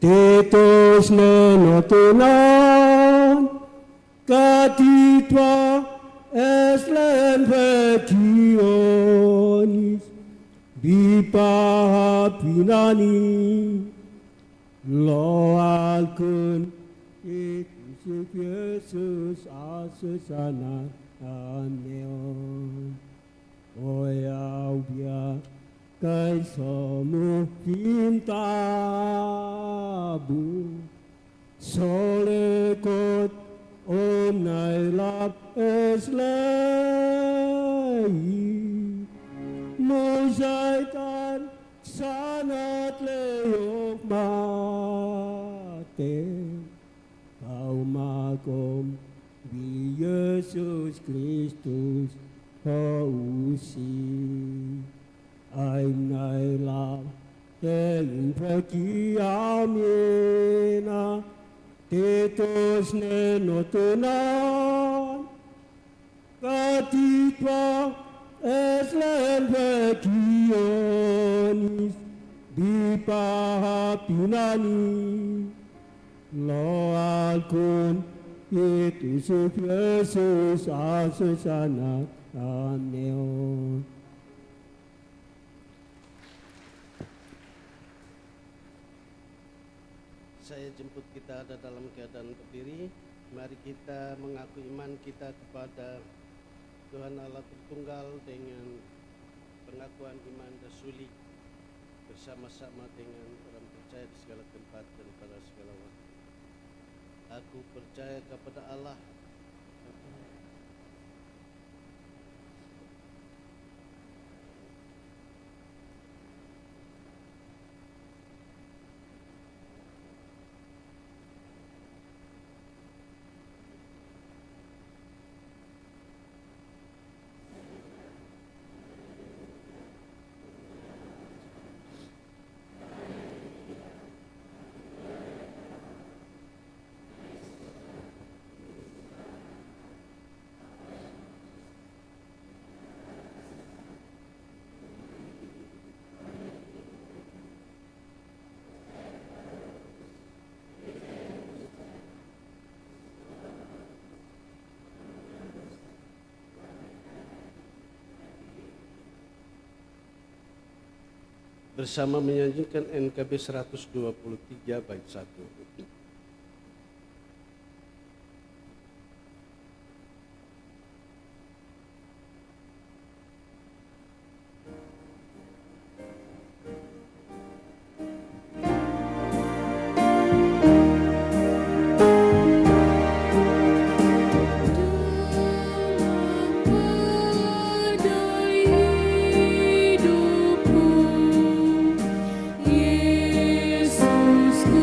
Tetos nenotunan Katitwa eslen vekionis Bipahapinani Lo alkun itu Yesus asusana aneon Oyau dia kai somu pintabu Solekot om nailap eslai Musaitan sanat leok mate Kau makom bi Yesus Kristus pausi Aim nailam tein peki amina Tetos nenotunan Katitwa eslen vekionis Bipahapinani Lo alkun itu Yesus asusana aneon
Saya jemput kita ada dalam keadaan berdiri. Mari kita mengaku iman kita kepada Tuhan Allah Tritunggal dengan pengakuan iman rasuli bersama-sama dengan orang percaya di segala tempat dan pada segala waktu. Aku percaya kepada Allah, bersama menyanyikan NKB 123 bait 1.
Yesusku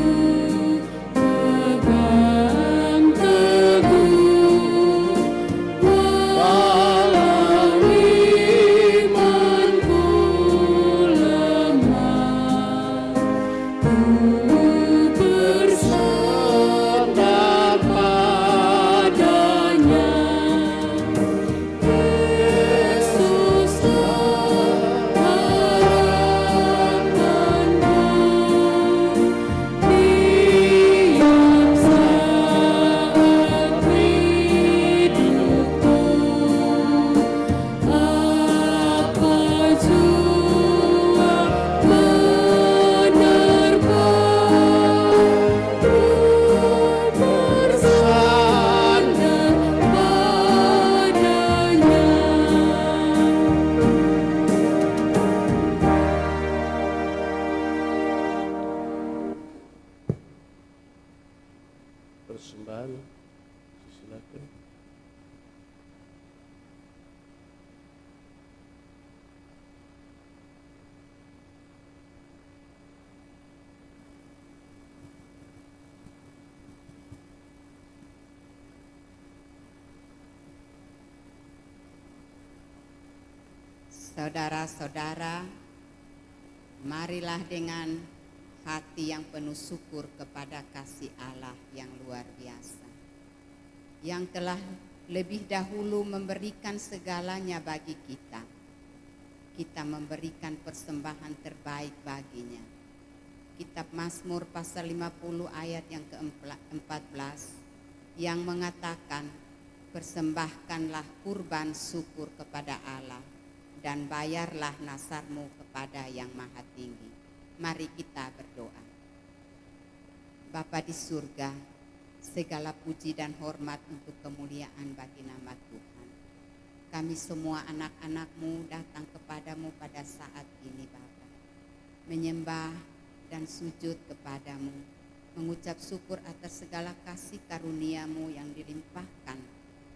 Saudara-saudara, marilah dengan hati yang penuh syukur kepada kasih Allah yang luar biasa, yang telah lebih dahulu memberikan segalanya bagi kita. Kita memberikan persembahan terbaik baginya. Kitab Mazmur pasal 50 ayat yang ke-14 yang mengatakan, persembahkanlah kurban syukur kepada Allah dan bayarlah nasarmu kepada yang maha tinggi. Mari kita berdoa. Bapa di surga, segala puji dan hormat untuk kemuliaan bagi nama Tuhan. Kami semua anak-anak-Mu datang kepadamu pada saat ini Bapa, menyembah dan sujud kepadamu, mengucap syukur atas segala kasih karunia-Mu yang dilimpahkan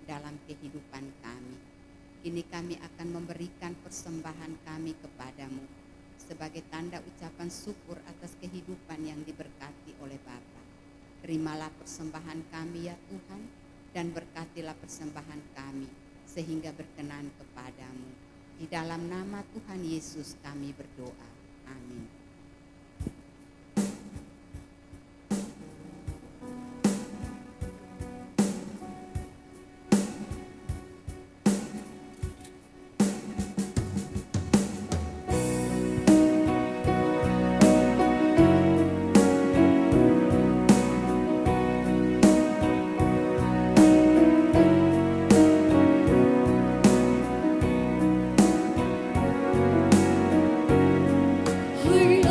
dalam kehidupan kami. Kini kami akan memberikan persembahan kami kepadamu sebagai tanda ucapan syukur atas kehidupan yang diberkati oleh Bapa. Terimalah persembahan kami ya Tuhan, dan berkatilah persembahan kami sehingga berkenan kepadamu. Di dalam nama Tuhan Yesus kami berdoa. Amin.
Hari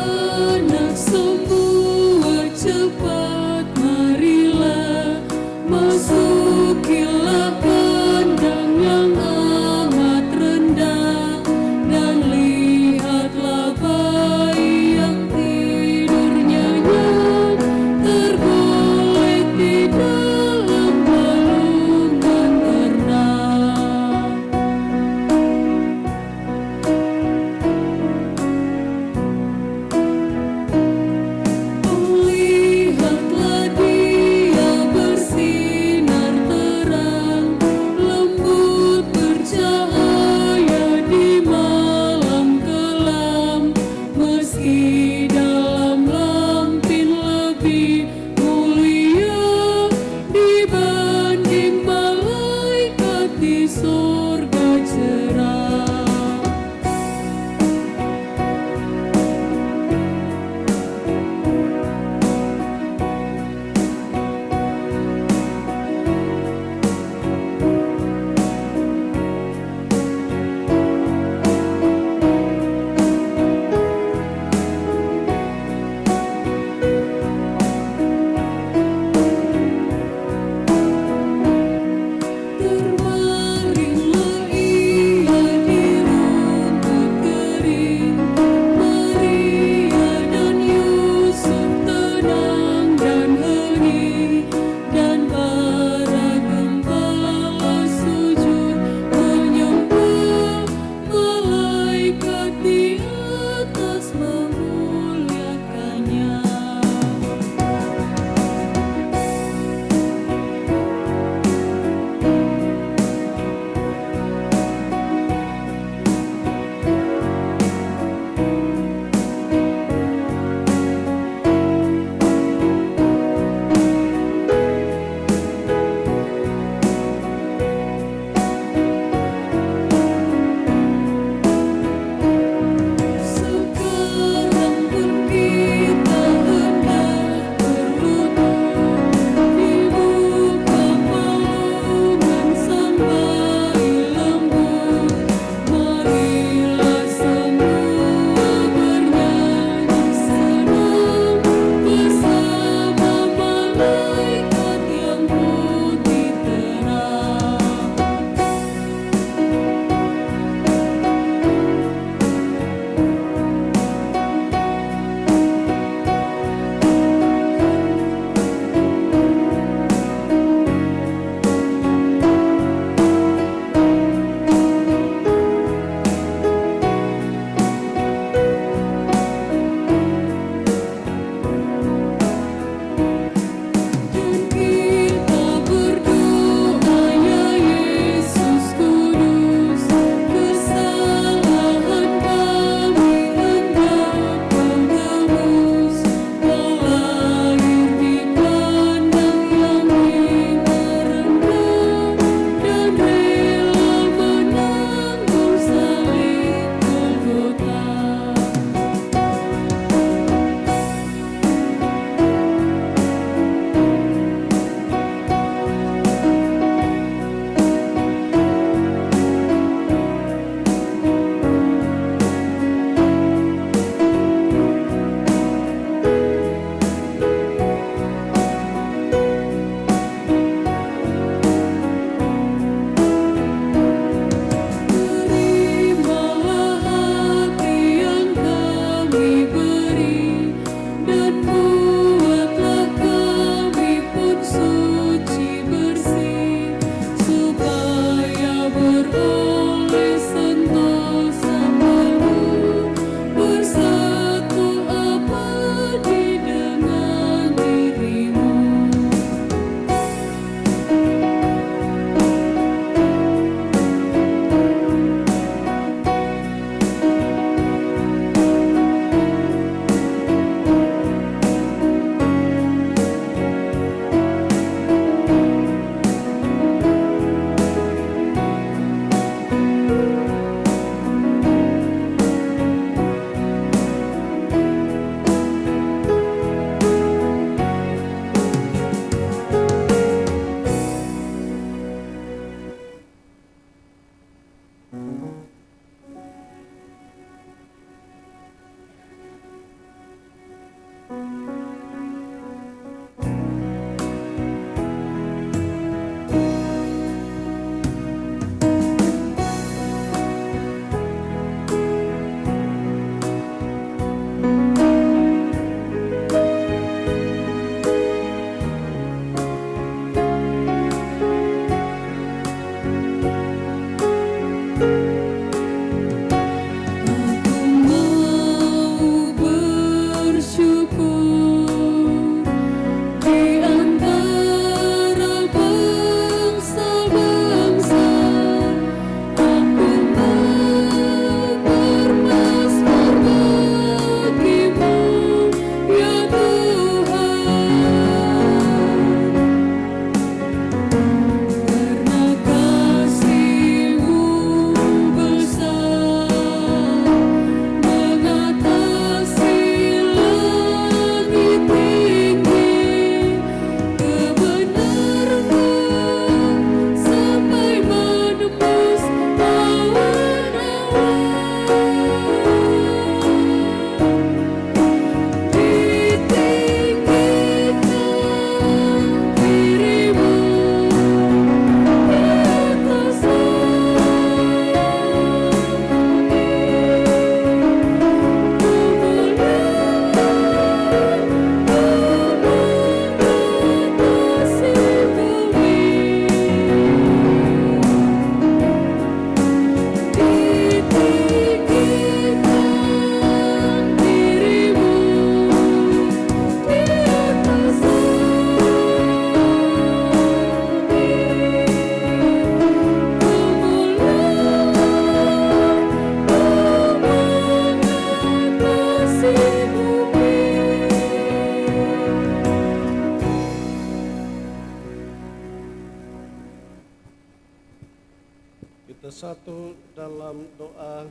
bersatu dalam doa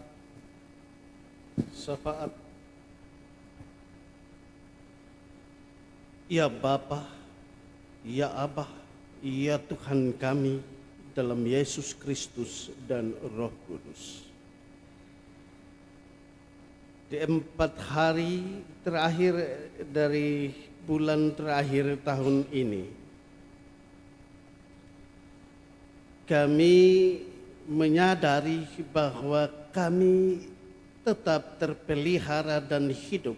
syafaat. Ya Bapa, ya Abah, ya Tuhan kami dalam Yesus Kristus dan Roh Kudus. Di 4 hari terakhir dari bulan terakhir tahun ini, kami menyadari bahwa kami tetap terpelihara dan hidup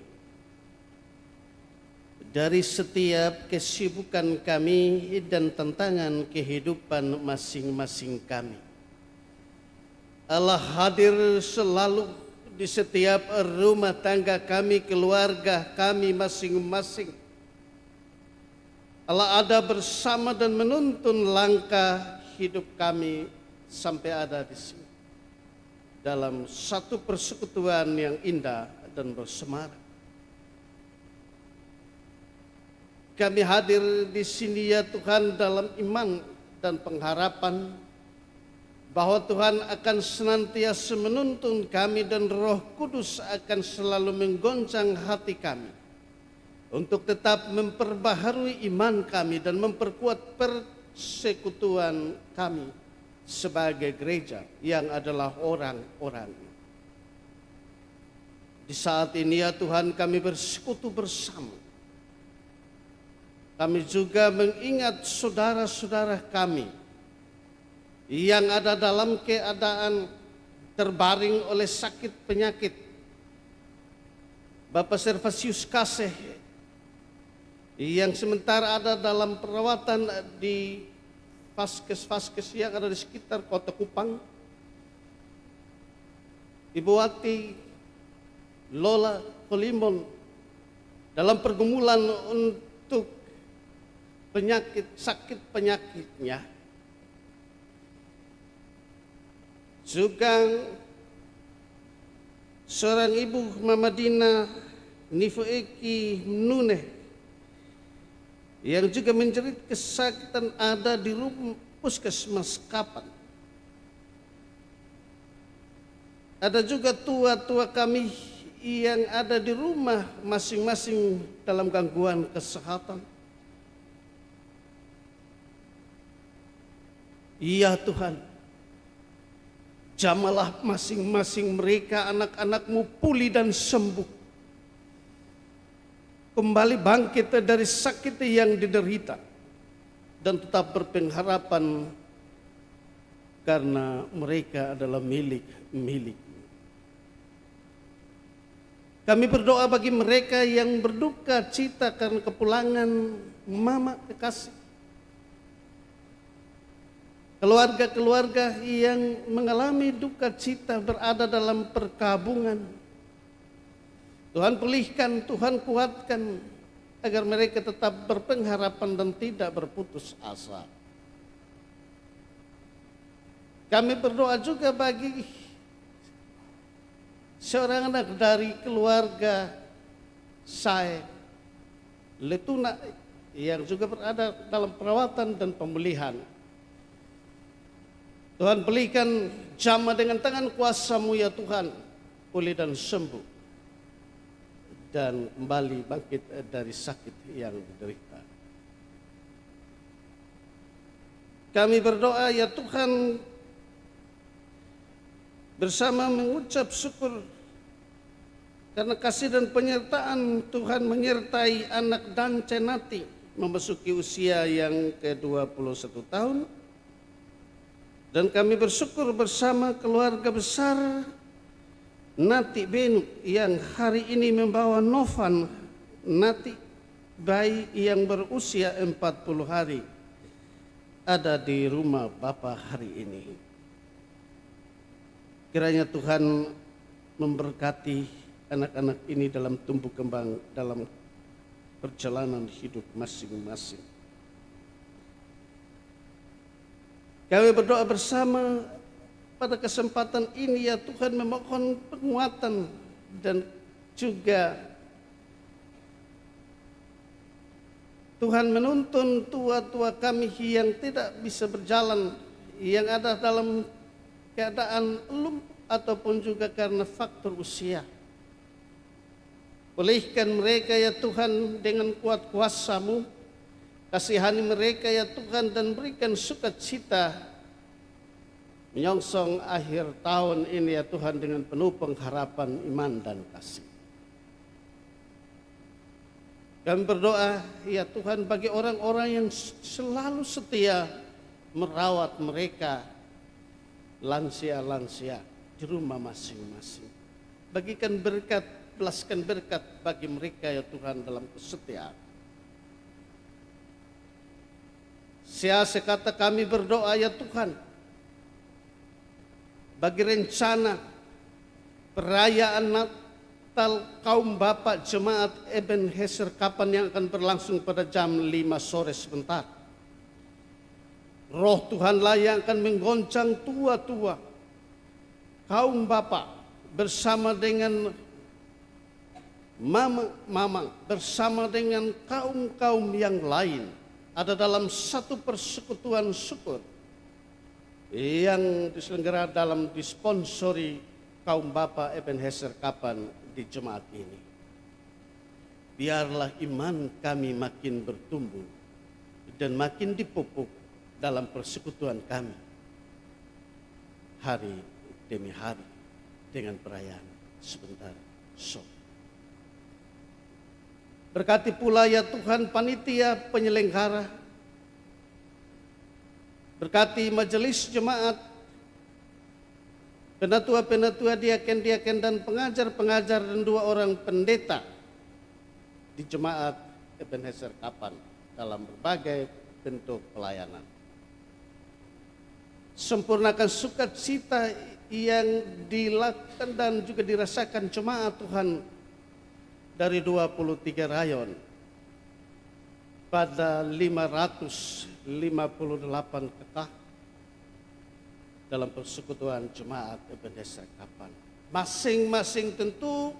dari setiap kesibukan kami dan tantangan kehidupan masing-masing kami. Allah hadir selalu di setiap rumah tangga kami, keluarga kami masing-masing. Allah ada bersama dan menuntun langkah hidup kami sampai ada di sini, dalam satu persekutuan yang indah dan bersemangat. Kami hadir di sini ya Tuhan dalam iman dan pengharapan bahwa Tuhan akan senantiasa menuntun kami dan Roh Kudus akan selalu menggoncang hati kami untuk tetap memperbaharui iman kami dan memperkuat persekutuan kami sebagai gereja yang adalah orang-orang. Di saat ini ya Tuhan kami bersekutu bersama. Kami juga mengingat saudara-saudara kami yang ada dalam keadaan terbaring oleh sakit penyakit. Bapak Servasius Kasih yang sementara ada dalam perawatan di vaskes-vaskes yang ada di sekitar kota Kupang. Ibu Wati Lola Kolimbon dalam pergumulan untuk sakit penyakitnya. Juga seorang ibu Mama Dina Nifueki Nune yang juga menjerit kesakitan ada di rumah puskesmas Kapan. Ada juga tua-tua kami yang ada di rumah masing-masing dalam gangguan kesehatan. Iya Tuhan, jamalah masing-masing mereka, anak-anak-Mu pulih dan sembuh. Kembali bangkit dari sakit yang diderita dan tetap berpengharapan karena mereka adalah milik-milik. Kami berdoa bagi mereka yang berduka cita karena kepulangan Mama kekasih. Keluarga-keluarga yang mengalami duka cita berada dalam perkabungan. Tuhan pulihkan, Tuhan kuatkan agar mereka tetap berpengharapan dan tidak berputus asa. Kami berdoa juga bagi seorang anak dari keluarga saya, Letuna, yang juga berada dalam perawatan dan pemulihan. Tuhan berikan jamaah dengan tangan kuasa-Mu ya Tuhan, pulih dan sembuh dan kembali bangkit dari sakit yang diderita. Kami berdoa ya Tuhan bersama mengucap syukur karena kasih dan penyertaan Tuhan menyertai anak dan Cenati memasuki usia yang ke-21 tahun. Dan kami bersyukur bersama keluarga besar Nati Benu yang hari ini membawa Novan Nati, bayi yang berusia 40 hari, ada di rumah Bapa hari ini. Kiranya Tuhan memberkati anak-anak ini dalam tumbuh kembang dalam perjalanan hidup masing-masing. Kami berdoa bersama pada kesempatan ini ya Tuhan, memohon penguatan dan juga Tuhan menuntun tua-tua kami yang tidak bisa berjalan, yang ada dalam keadaan lumpuh ataupun juga karena faktor usia. Pulihkan mereka ya Tuhan dengan kuat kuasa-Mu. Kasihani mereka ya Tuhan dan berikan sukacita menyongsong akhir tahun ini ya Tuhan dengan penuh pengharapan, iman dan kasih. Kami berdoa ya Tuhan bagi orang-orang yang selalu setia merawat mereka lansia-lansia di rumah masing-masing. Bagikan berkat, belaskan berkat bagi mereka ya Tuhan dalam kesetiaan. Sekata kami berdoa ya Tuhan bagi rencana perayaan Natal kaum Bapak Jemaat Ebenezer Kapan yang akan berlangsung pada jam 5 sore sebentar. Roh Tuhanlah yang akan menggoncang tua-tua kaum Bapak bersama dengan mama bersama dengan kaum-kaum yang lain ada dalam satu persekutuan syukur yang diselenggara dalam disponsori kaum Bapak Ebenezer Kapan di jemaat ini. Biarlah iman kami makin bertumbuh dan makin dipupuk dalam persekutuan kami hari demi hari dengan perayaan sebentar sok. Berkati pula ya Tuhan panitia penyelenggara, berkati majelis jemaat, penatua-penatua, diaken-diaken dan pengajar-pengajar dan 2 orang pendeta di jemaat Ebenezer Kapan dalam berbagai bentuk pelayanan. Sempurnakan sukacita yang dilakukan dan juga dirasakan jemaat Tuhan dari 23 rayon pada 558 kekah dalam persekutuan jemaat Ebenezer Kapan. Masing-masing tentu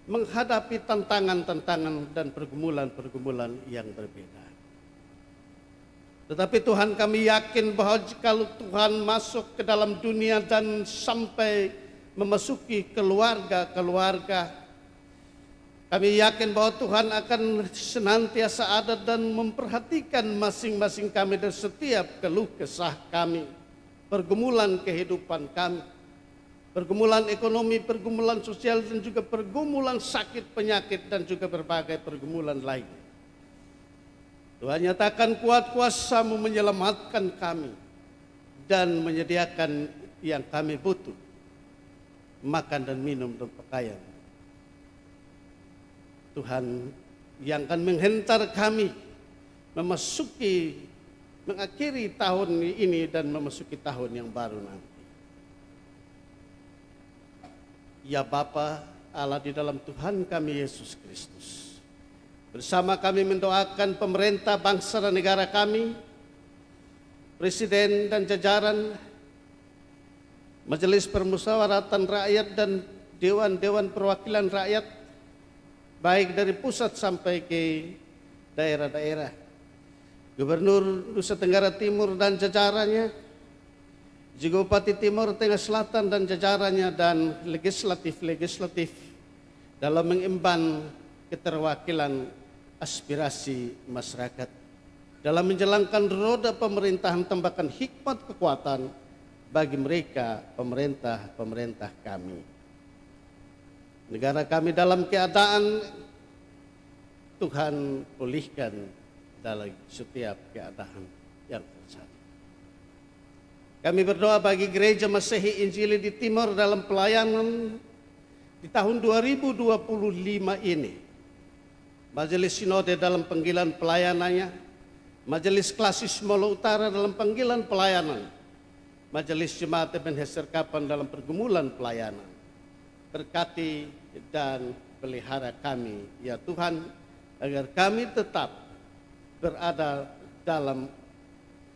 menghadapi tantangan-tantangan dan pergumulan-pergumulan yang berbeda. Tetapi Tuhan kami yakin bahwa jikalau Tuhan masuk ke dalam dunia dan sampai memasuki keluarga-keluarga, kami yakin bahwa Tuhan akan senantiasa ada dan memperhatikan masing-masing kami dari setiap keluh kesah kami, pergumulan kehidupan kami, pergumulan ekonomi, pergumulan sosial dan juga pergumulan sakit, penyakit dan juga berbagai pergumulan lain. Tuhan nyatakan kuat kuasa-Mu menyelamatkan kami dan menyediakan yang kami butuh, makan dan minum dan pakaian. Tuhan yang akan menghentar kami mengakhiri tahun ini dan memasuki tahun yang baru nanti. Ya Bapa Allah di dalam Tuhan kami Yesus Kristus, bersama kami mendoakan pemerintah bangsa dan negara kami, Presiden dan jajaran, Majelis Permusyawaratan Rakyat dan Dewan-Dewan Perwakilan Rakyat, baik dari pusat sampai ke daerah-daerah, Gubernur Nusa Tenggara Timur dan jajarannya, juga Bupati Timur Tengah Selatan dan jajarannya, dan legislatif dalam mengemban keterwakilan aspirasi masyarakat, dalam menjalankan roda pemerintahan tambahkan hikmat kekuatan bagi mereka pemerintah kami. Negara kami dalam keadaan Tuhan pulihkan dalam setiap keadaan yang terjadi. Kami berdoa bagi gereja Masehi Injili di Timur dalam pelayanan di tahun 2025 ini. Majelis Sinode dalam panggilan pelayanannya, Majelis Klasis Molo Utara dalam panggilan pelayanan, Majelis Jemaat Ebenezer Kapan dalam pergumulan pelayanan. Berkati dan pelihara kami ya Tuhan, agar kami tetap berada dalam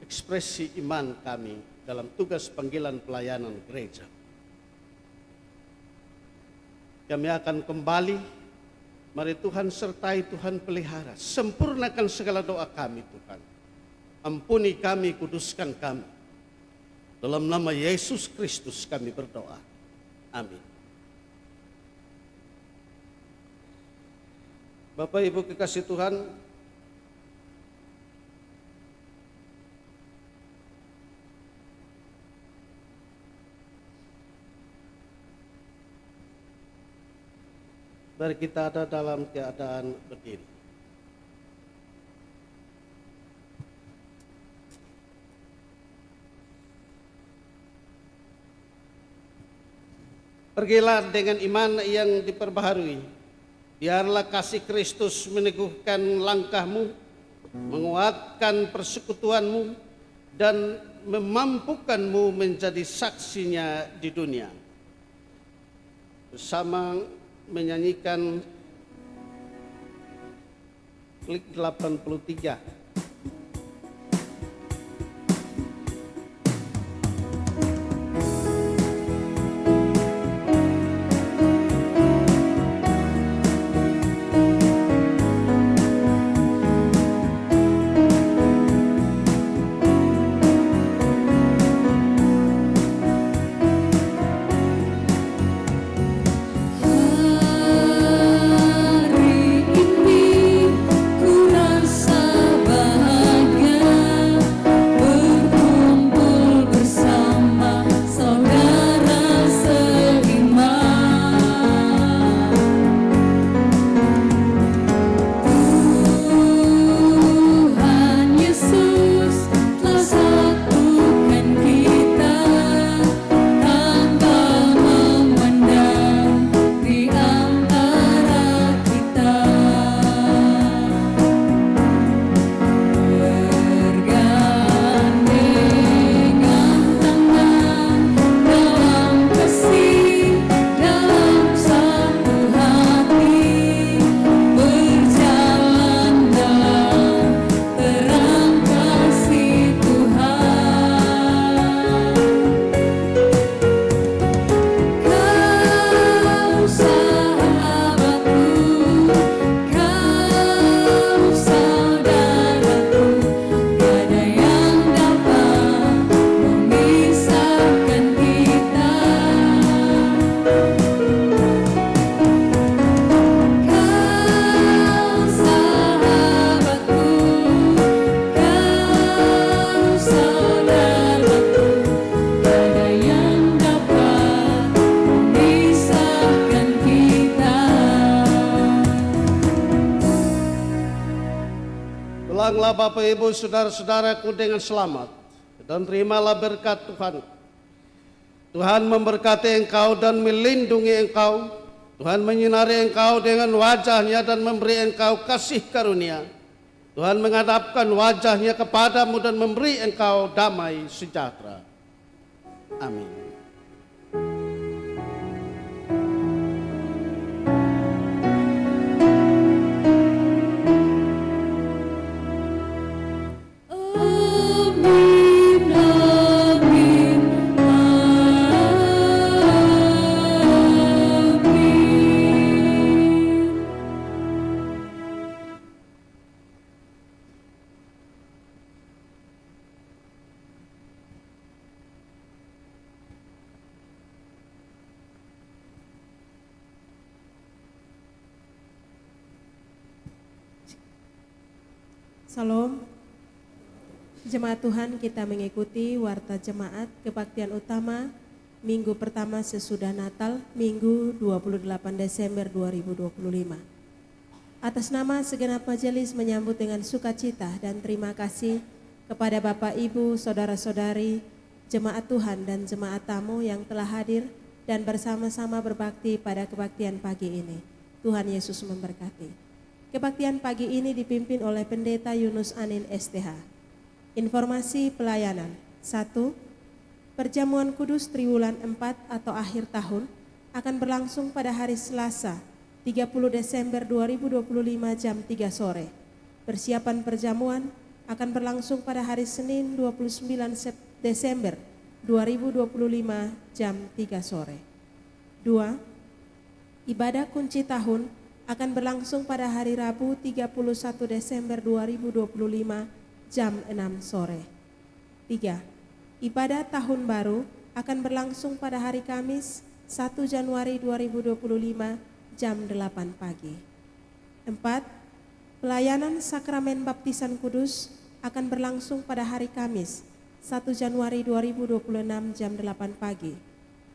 ekspresi iman kami dalam tugas panggilan pelayanan gereja. Kami akan kembali, mari Tuhan sertai, Tuhan pelihara, sempurnakan segala doa kami Tuhan. Ampuni kami, kuduskan kami. Dalam nama Yesus Kristus kami berdoa. Amin. Bapak Ibu kekasih Tuhan, mari kita ada dalam keadaan berdiri. Pergilah dengan iman yang diperbaharui. Biarlah kasih Kristus meneguhkan langkahmu, menguatkan persekutuanmu, dan memampukanmu menjadi saksinya di dunia. Bersama menyanyikan klik 83.
Hari ini ku rasa
Pulanglah Bapak Ibu saudara-saudaraku dengan selamat dan terimalah berkat Tuhan. Tuhan memberkati engkau dan melindungi engkau. Tuhan menyinari engkau dengan wajahnya dan memberi engkau kasih karunia. Tuhan menghadapkan wajahnya kepadamu dan memberi engkau damai sejahtera. Amin.
Amin, amin, amin.
Salam. Jemaat Tuhan, kita mengikuti warta jemaat kebaktian utama minggu pertama sesudah Natal, Minggu 28 Desember 2025. Atas nama segenap majelis menyambut dengan sukacita dan terima kasih kepada Bapak, Ibu, Saudara-saudari, jemaat Tuhan dan jemaat tamu yang telah hadir dan bersama-sama berbakti pada kebaktian pagi ini. Tuhan Yesus memberkati. Kebaktian pagi ini dipimpin oleh Pendeta Yunus Anin STH. Informasi pelayanan. 1. Perjamuan Kudus Triwulan 4 atau akhir tahun akan berlangsung pada hari Selasa 30 Desember 2025 jam 3 sore. Persiapan perjamuan akan berlangsung pada hari Senin 29 Desember 2025 jam 3 sore. 2. Ibadah kunci tahun akan berlangsung pada hari Rabu 31 Desember 2025 jam 6 sore. 3. Ibadah Tahun Baru akan berlangsung pada hari Kamis 1 Januari 2025 jam 8 pagi. 4. Pelayanan Sakramen Baptisan Kudus akan berlangsung pada hari Kamis 1 Januari 2026 jam 8 pagi.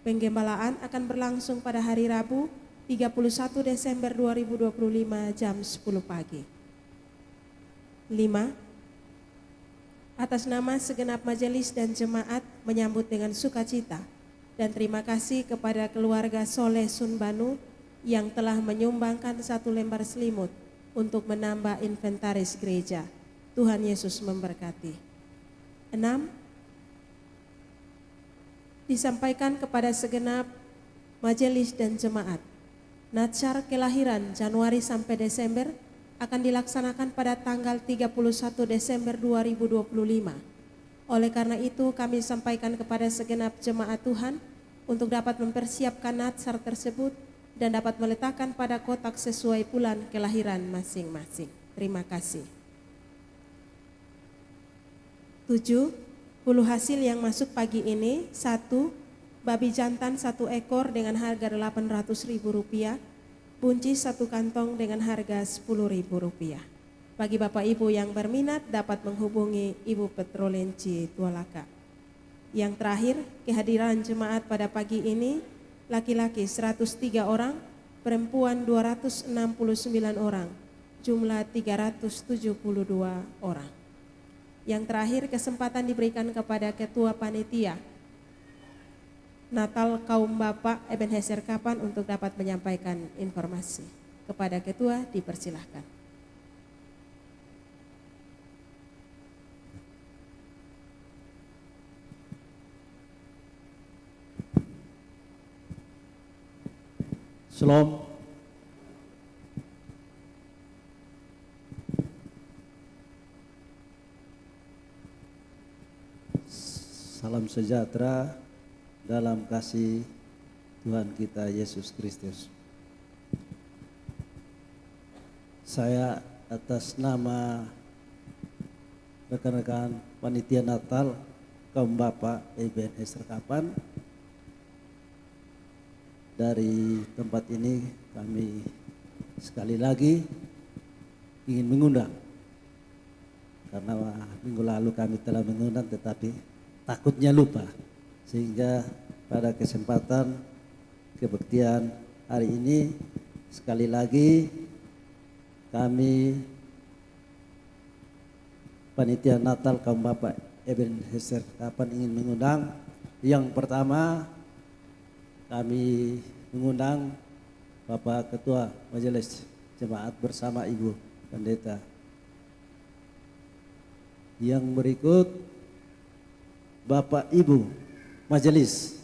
Penggembalaan akan berlangsung pada hari Rabu 31 Desember 2025 jam 10 pagi. 5. Atas nama segenap majelis dan jemaat menyambut dengan sukacita dan terima kasih kepada keluarga Soleh Sunbanu yang telah menyumbangkan 1 lembar selimut untuk menambah inventaris gereja. Tuhan Yesus memberkati. 6. Disampaikan kepada segenap majelis dan jemaat, Natsar kelahiran Januari sampai Desember akan dilaksanakan pada tanggal 31 Desember 2025. Oleh karena itu kami sampaikan kepada segenap jemaat Tuhan untuk dapat mempersiapkan natsar tersebut dan dapat meletakkan pada kotak sesuai bulan kelahiran masing-masing. Terima kasih. 7. Hulu hasil yang masuk pagi ini: 1. Babi jantan 1 ekor dengan harga Rp800.000. Buncis 1 kantong dengan harga Rp10.000. Bagi Bapak Ibu yang berminat dapat menghubungi Ibu Petrolenci Tualaka. Yang terakhir, kehadiran jemaat pada pagi ini: laki-laki 103 orang, perempuan 269 orang, jumlah 372 orang. Yang terakhir, kesempatan diberikan kepada Ketua Panitia Natal Kaum Bapak Ebenezer Kapan untuk dapat menyampaikan informasi. Kepada Ketua dipersilahkan.
Shalom. Salam sejahtera dalam kasih Tuhan kita Yesus Kristus. Saya atas nama rekan-rekan Panitia Natal Kaum Bapak Ebenezer Kapan dari tempat ini kami sekali lagi ingin mengundang, karena minggu lalu kami telah mengundang tetapi takutnya lupa, sehingga pada kesempatan kebaktian hari ini sekali lagi kami Panitia Natal Kaum Bapak Ebenezer Kapan ingin mengundang. Yang pertama, kami mengundang Bapak Ketua Majelis Jemaat bersama Ibu Pendeta. Yang berikut, Bapak Ibu Majelis.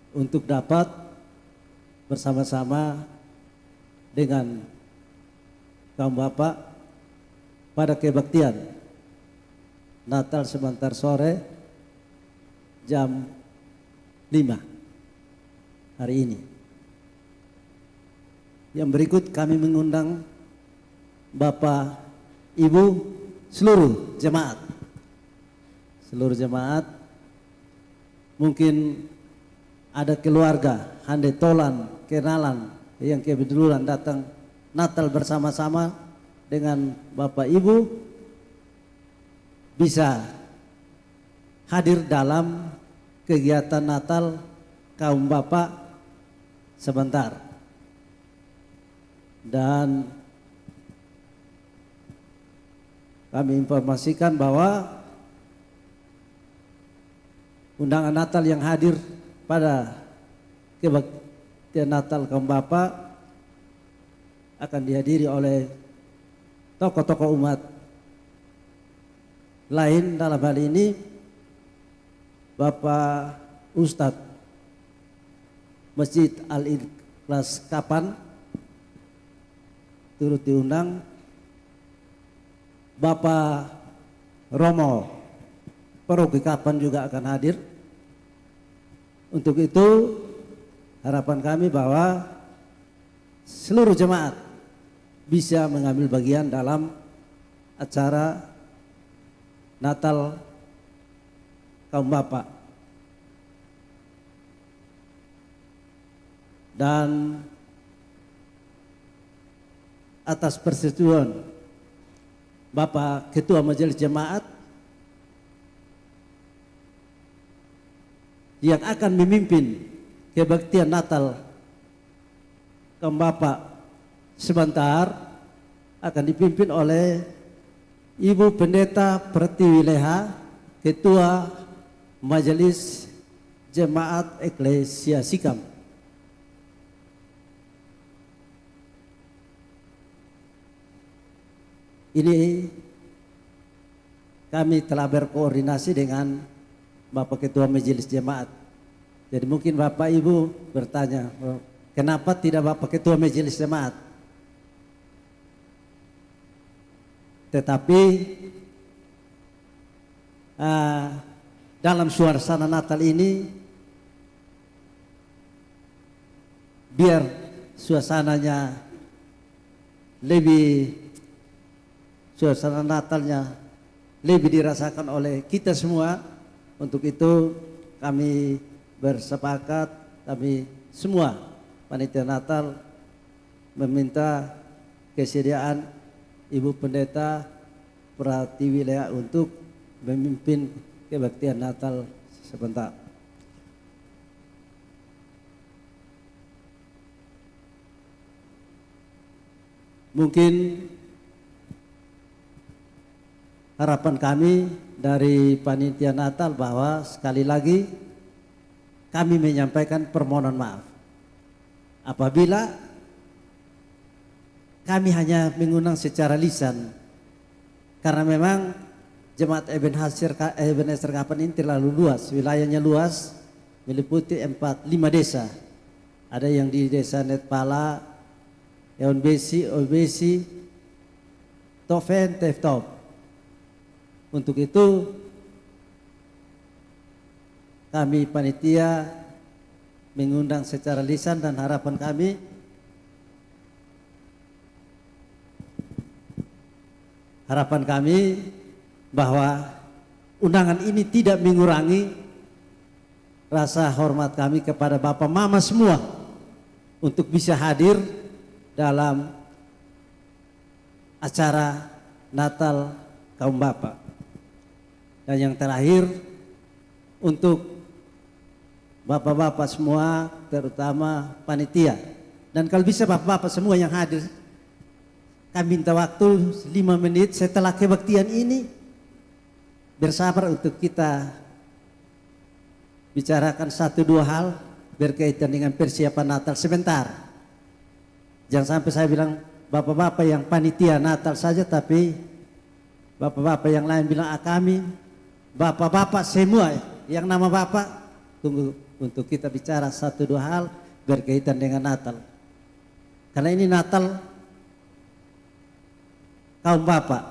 Untuk dapat bersama-sama dengan kaum Bapak pada kebaktian Natal sebentar sore jam 5 hari ini. Yang berikut kami mengundang Bapak, Ibu, seluruh jemaat. Seluruh jemaat, mungkin ada keluarga, handai tolan, kenalan yang kebetulan datang Natal bersama-sama dengan Bapak Ibu, bisa hadir dalam kegiatan Natal Kaum Bapak sebentar. Dan kami informasikan bahwa undangan Natal yang hadir pada kebaktian Natal Kaum Bapak akan dihadiri oleh tokoh-tokoh umat lain, dalam hal ini Bapak Ustadz Masjid Al-Ikhlas Kapan turut diundang, Bapak Romo Paroki Kapan juga akan hadir. Untuk itu harapan kami bahwa seluruh jemaat bisa mengambil bagian dalam acara Natal kaum bapak. Dan atas persetujuan Bapak Ketua Majelis Jemaat yang akan memimpin kebaktian Natal kaum bapak sebentar akan dipimpin oleh Ibu Pendeta Pratiwi Leha, Ketua Majelis Jemaat Eklesia Sikam. Ini kami telah berkoordinasi dengan Bapak Ketua Majelis Jemaat. Jadi mungkin Bapak Ibu bertanya, kenapa tidak Bapak Ketua Majelis Jemaat? Tetapi dalam suasana Natal ini, biar suasananya suasana Natalnya lebih dirasakan oleh kita semua. Untuk itu kami bersepakat, kami semua panitia Natal meminta kesediaan Ibu Pendeta Pratiwi Leha untuk memimpin kebaktian Natal sebentar. Mungkin harapan kami dari panitia Natal bahwa sekali lagi kami menyampaikan permohonan maaf apabila kami hanya mengundang secara lisan, karena memang Jemaat Ebenezer Kapan ini terlalu luas, wilayahnya luas, meliputi 4-5 desa. Ada yang di desa Netpala, Eon Besi, Obesi, Tofen, Teftop. Untuk itu kami panitia mengundang secara lisan, dan harapan kami bahwa undangan ini tidak mengurangi rasa hormat kami kepada Bapak Mama semua untuk bisa hadir dalam acara Natal kaum bapak. Dan yang terakhir, untuk bapak-bapak semua, terutama panitia, dan kalau bisa bapak-bapak semua yang hadir, kami minta waktu 5 menit setelah kebaktian ini, bersabar untuk kita bicarakan 1-2 hal berkaitan dengan persiapan Natal sebentar. Jangan sampai saya bilang bapak-bapak yang panitia Natal saja, tapi bapak-bapak yang lain bilang kami. Bapak-bapak semua yang nama bapak, tunggu untuk kita bicara 1-2 hal berkaitan dengan Natal. Karena ini Natal kaum bapak,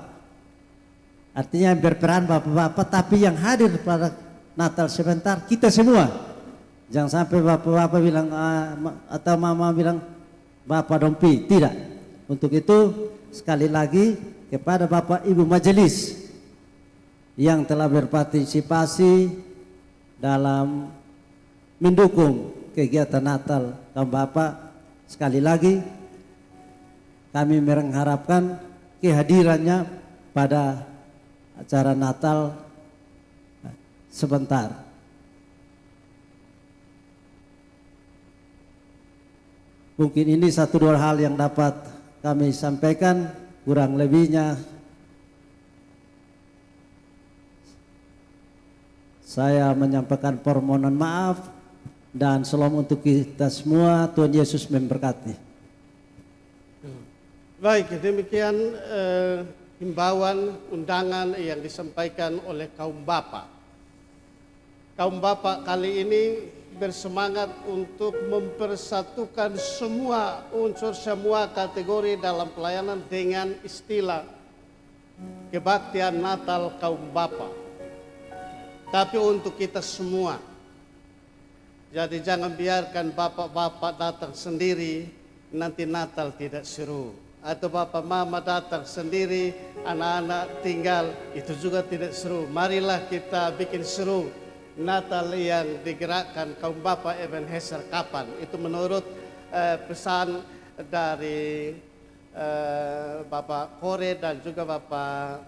artinya berperan bapak-bapak, tapi yang hadir pada Natal sebentar kita semua. Jangan sampai bapak-bapak bilang atau mama bilang bapak dompi, tidak. Untuk itu sekali lagi kepada Bapak Ibu Majelis yang telah berpartisipasi dalam mendukung kegiatan Natal kaum bapak, sekali lagi kami mengharapkan kehadirannya pada acara Natal sebentar. Mungkin ini 1-2 hal yang dapat kami sampaikan, kurang lebihnya saya menyampaikan permohonan maaf, dan salam untuk kita semua. Tuhan Yesus memberkati.
Baik, demikian himbauan undangan yang disampaikan oleh kaum bapak. Kaum bapak kali ini bersemangat untuk mempersatukan semua unsur, semua kategori dalam pelayanan dengan istilah kebaktian Natal kaum bapak. Tapi untuk kita semua. Jadi jangan biarkan bapak-bapak datang sendiri, nanti Natal tidak seru. atau Bapak Mama datang sendiri, anak-anak tinggal, itu juga tidak seru. Marilah kita bikin seru Natal yang digerakkan kaum Bapak Ebenezer Kapan. Itu menurut pesan dari Bapak Kore dan juga Bapak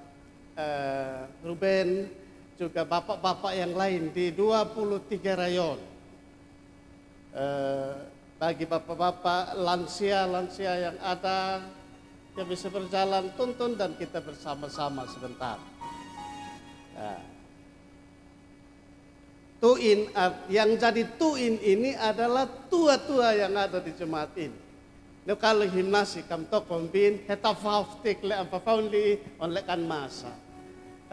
Ruben, juga bapak-bapak yang lain di 23 rayon. Bagi bapak-bapak lansia-lansia yang ada yang bisa berjalan, tuntun dan kita bersama-sama sebentar. Tuin, yang jadi tuin ini adalah tua-tua yang ada di jemaat ini. No kalau himnasi kam to kombin heta faustik le ampa faundi on le kan masa.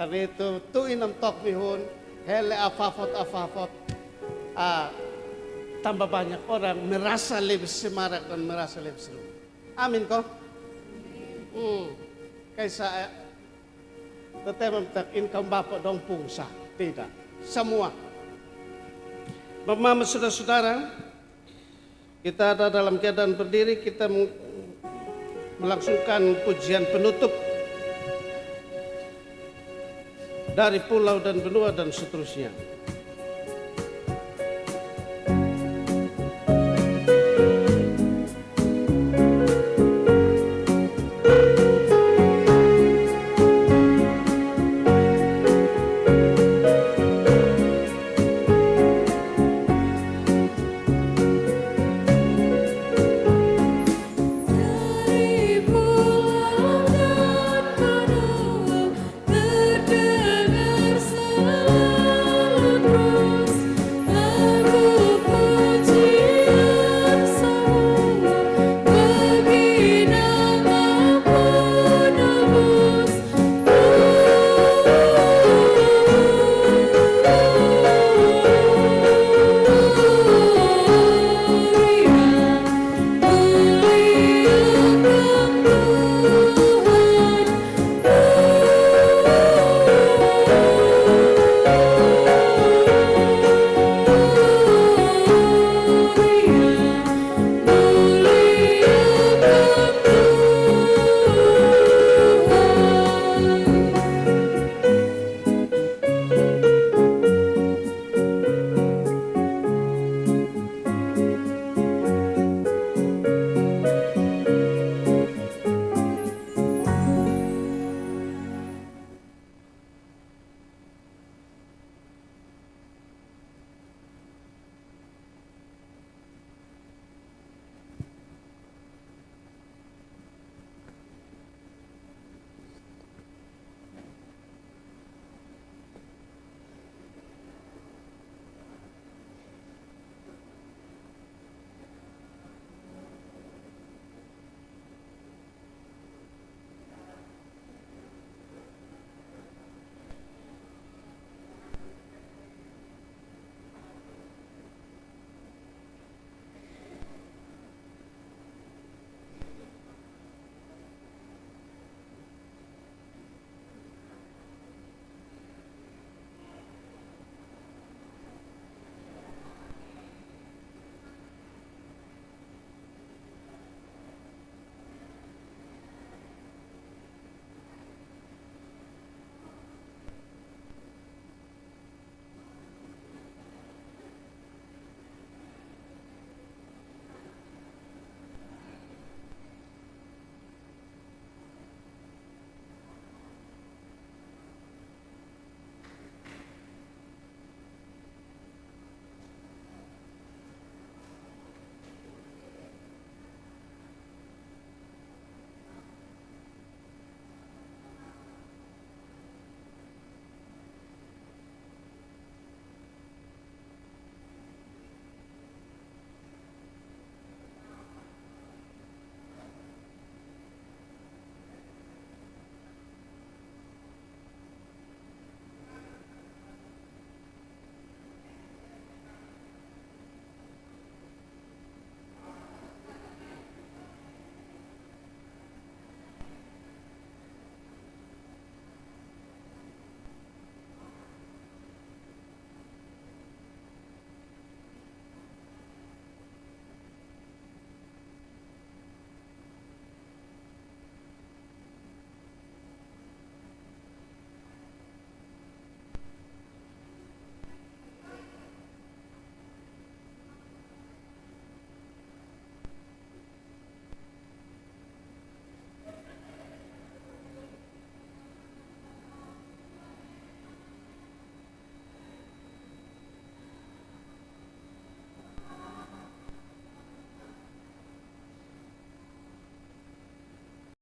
Karena itu tuin am tok mihun hele afafot tambah banyak orang merasa lebih semarak dan merasa lebih seru. Amin kok. Kaisa tetemam tak in kam bapak dong pungsa. Tidak. Semua. Mama saudara-saudara, kita ada dalam keadaan berdiri, kita melangsungkan pujian penutup dari pulau dan benua dan seterusnya.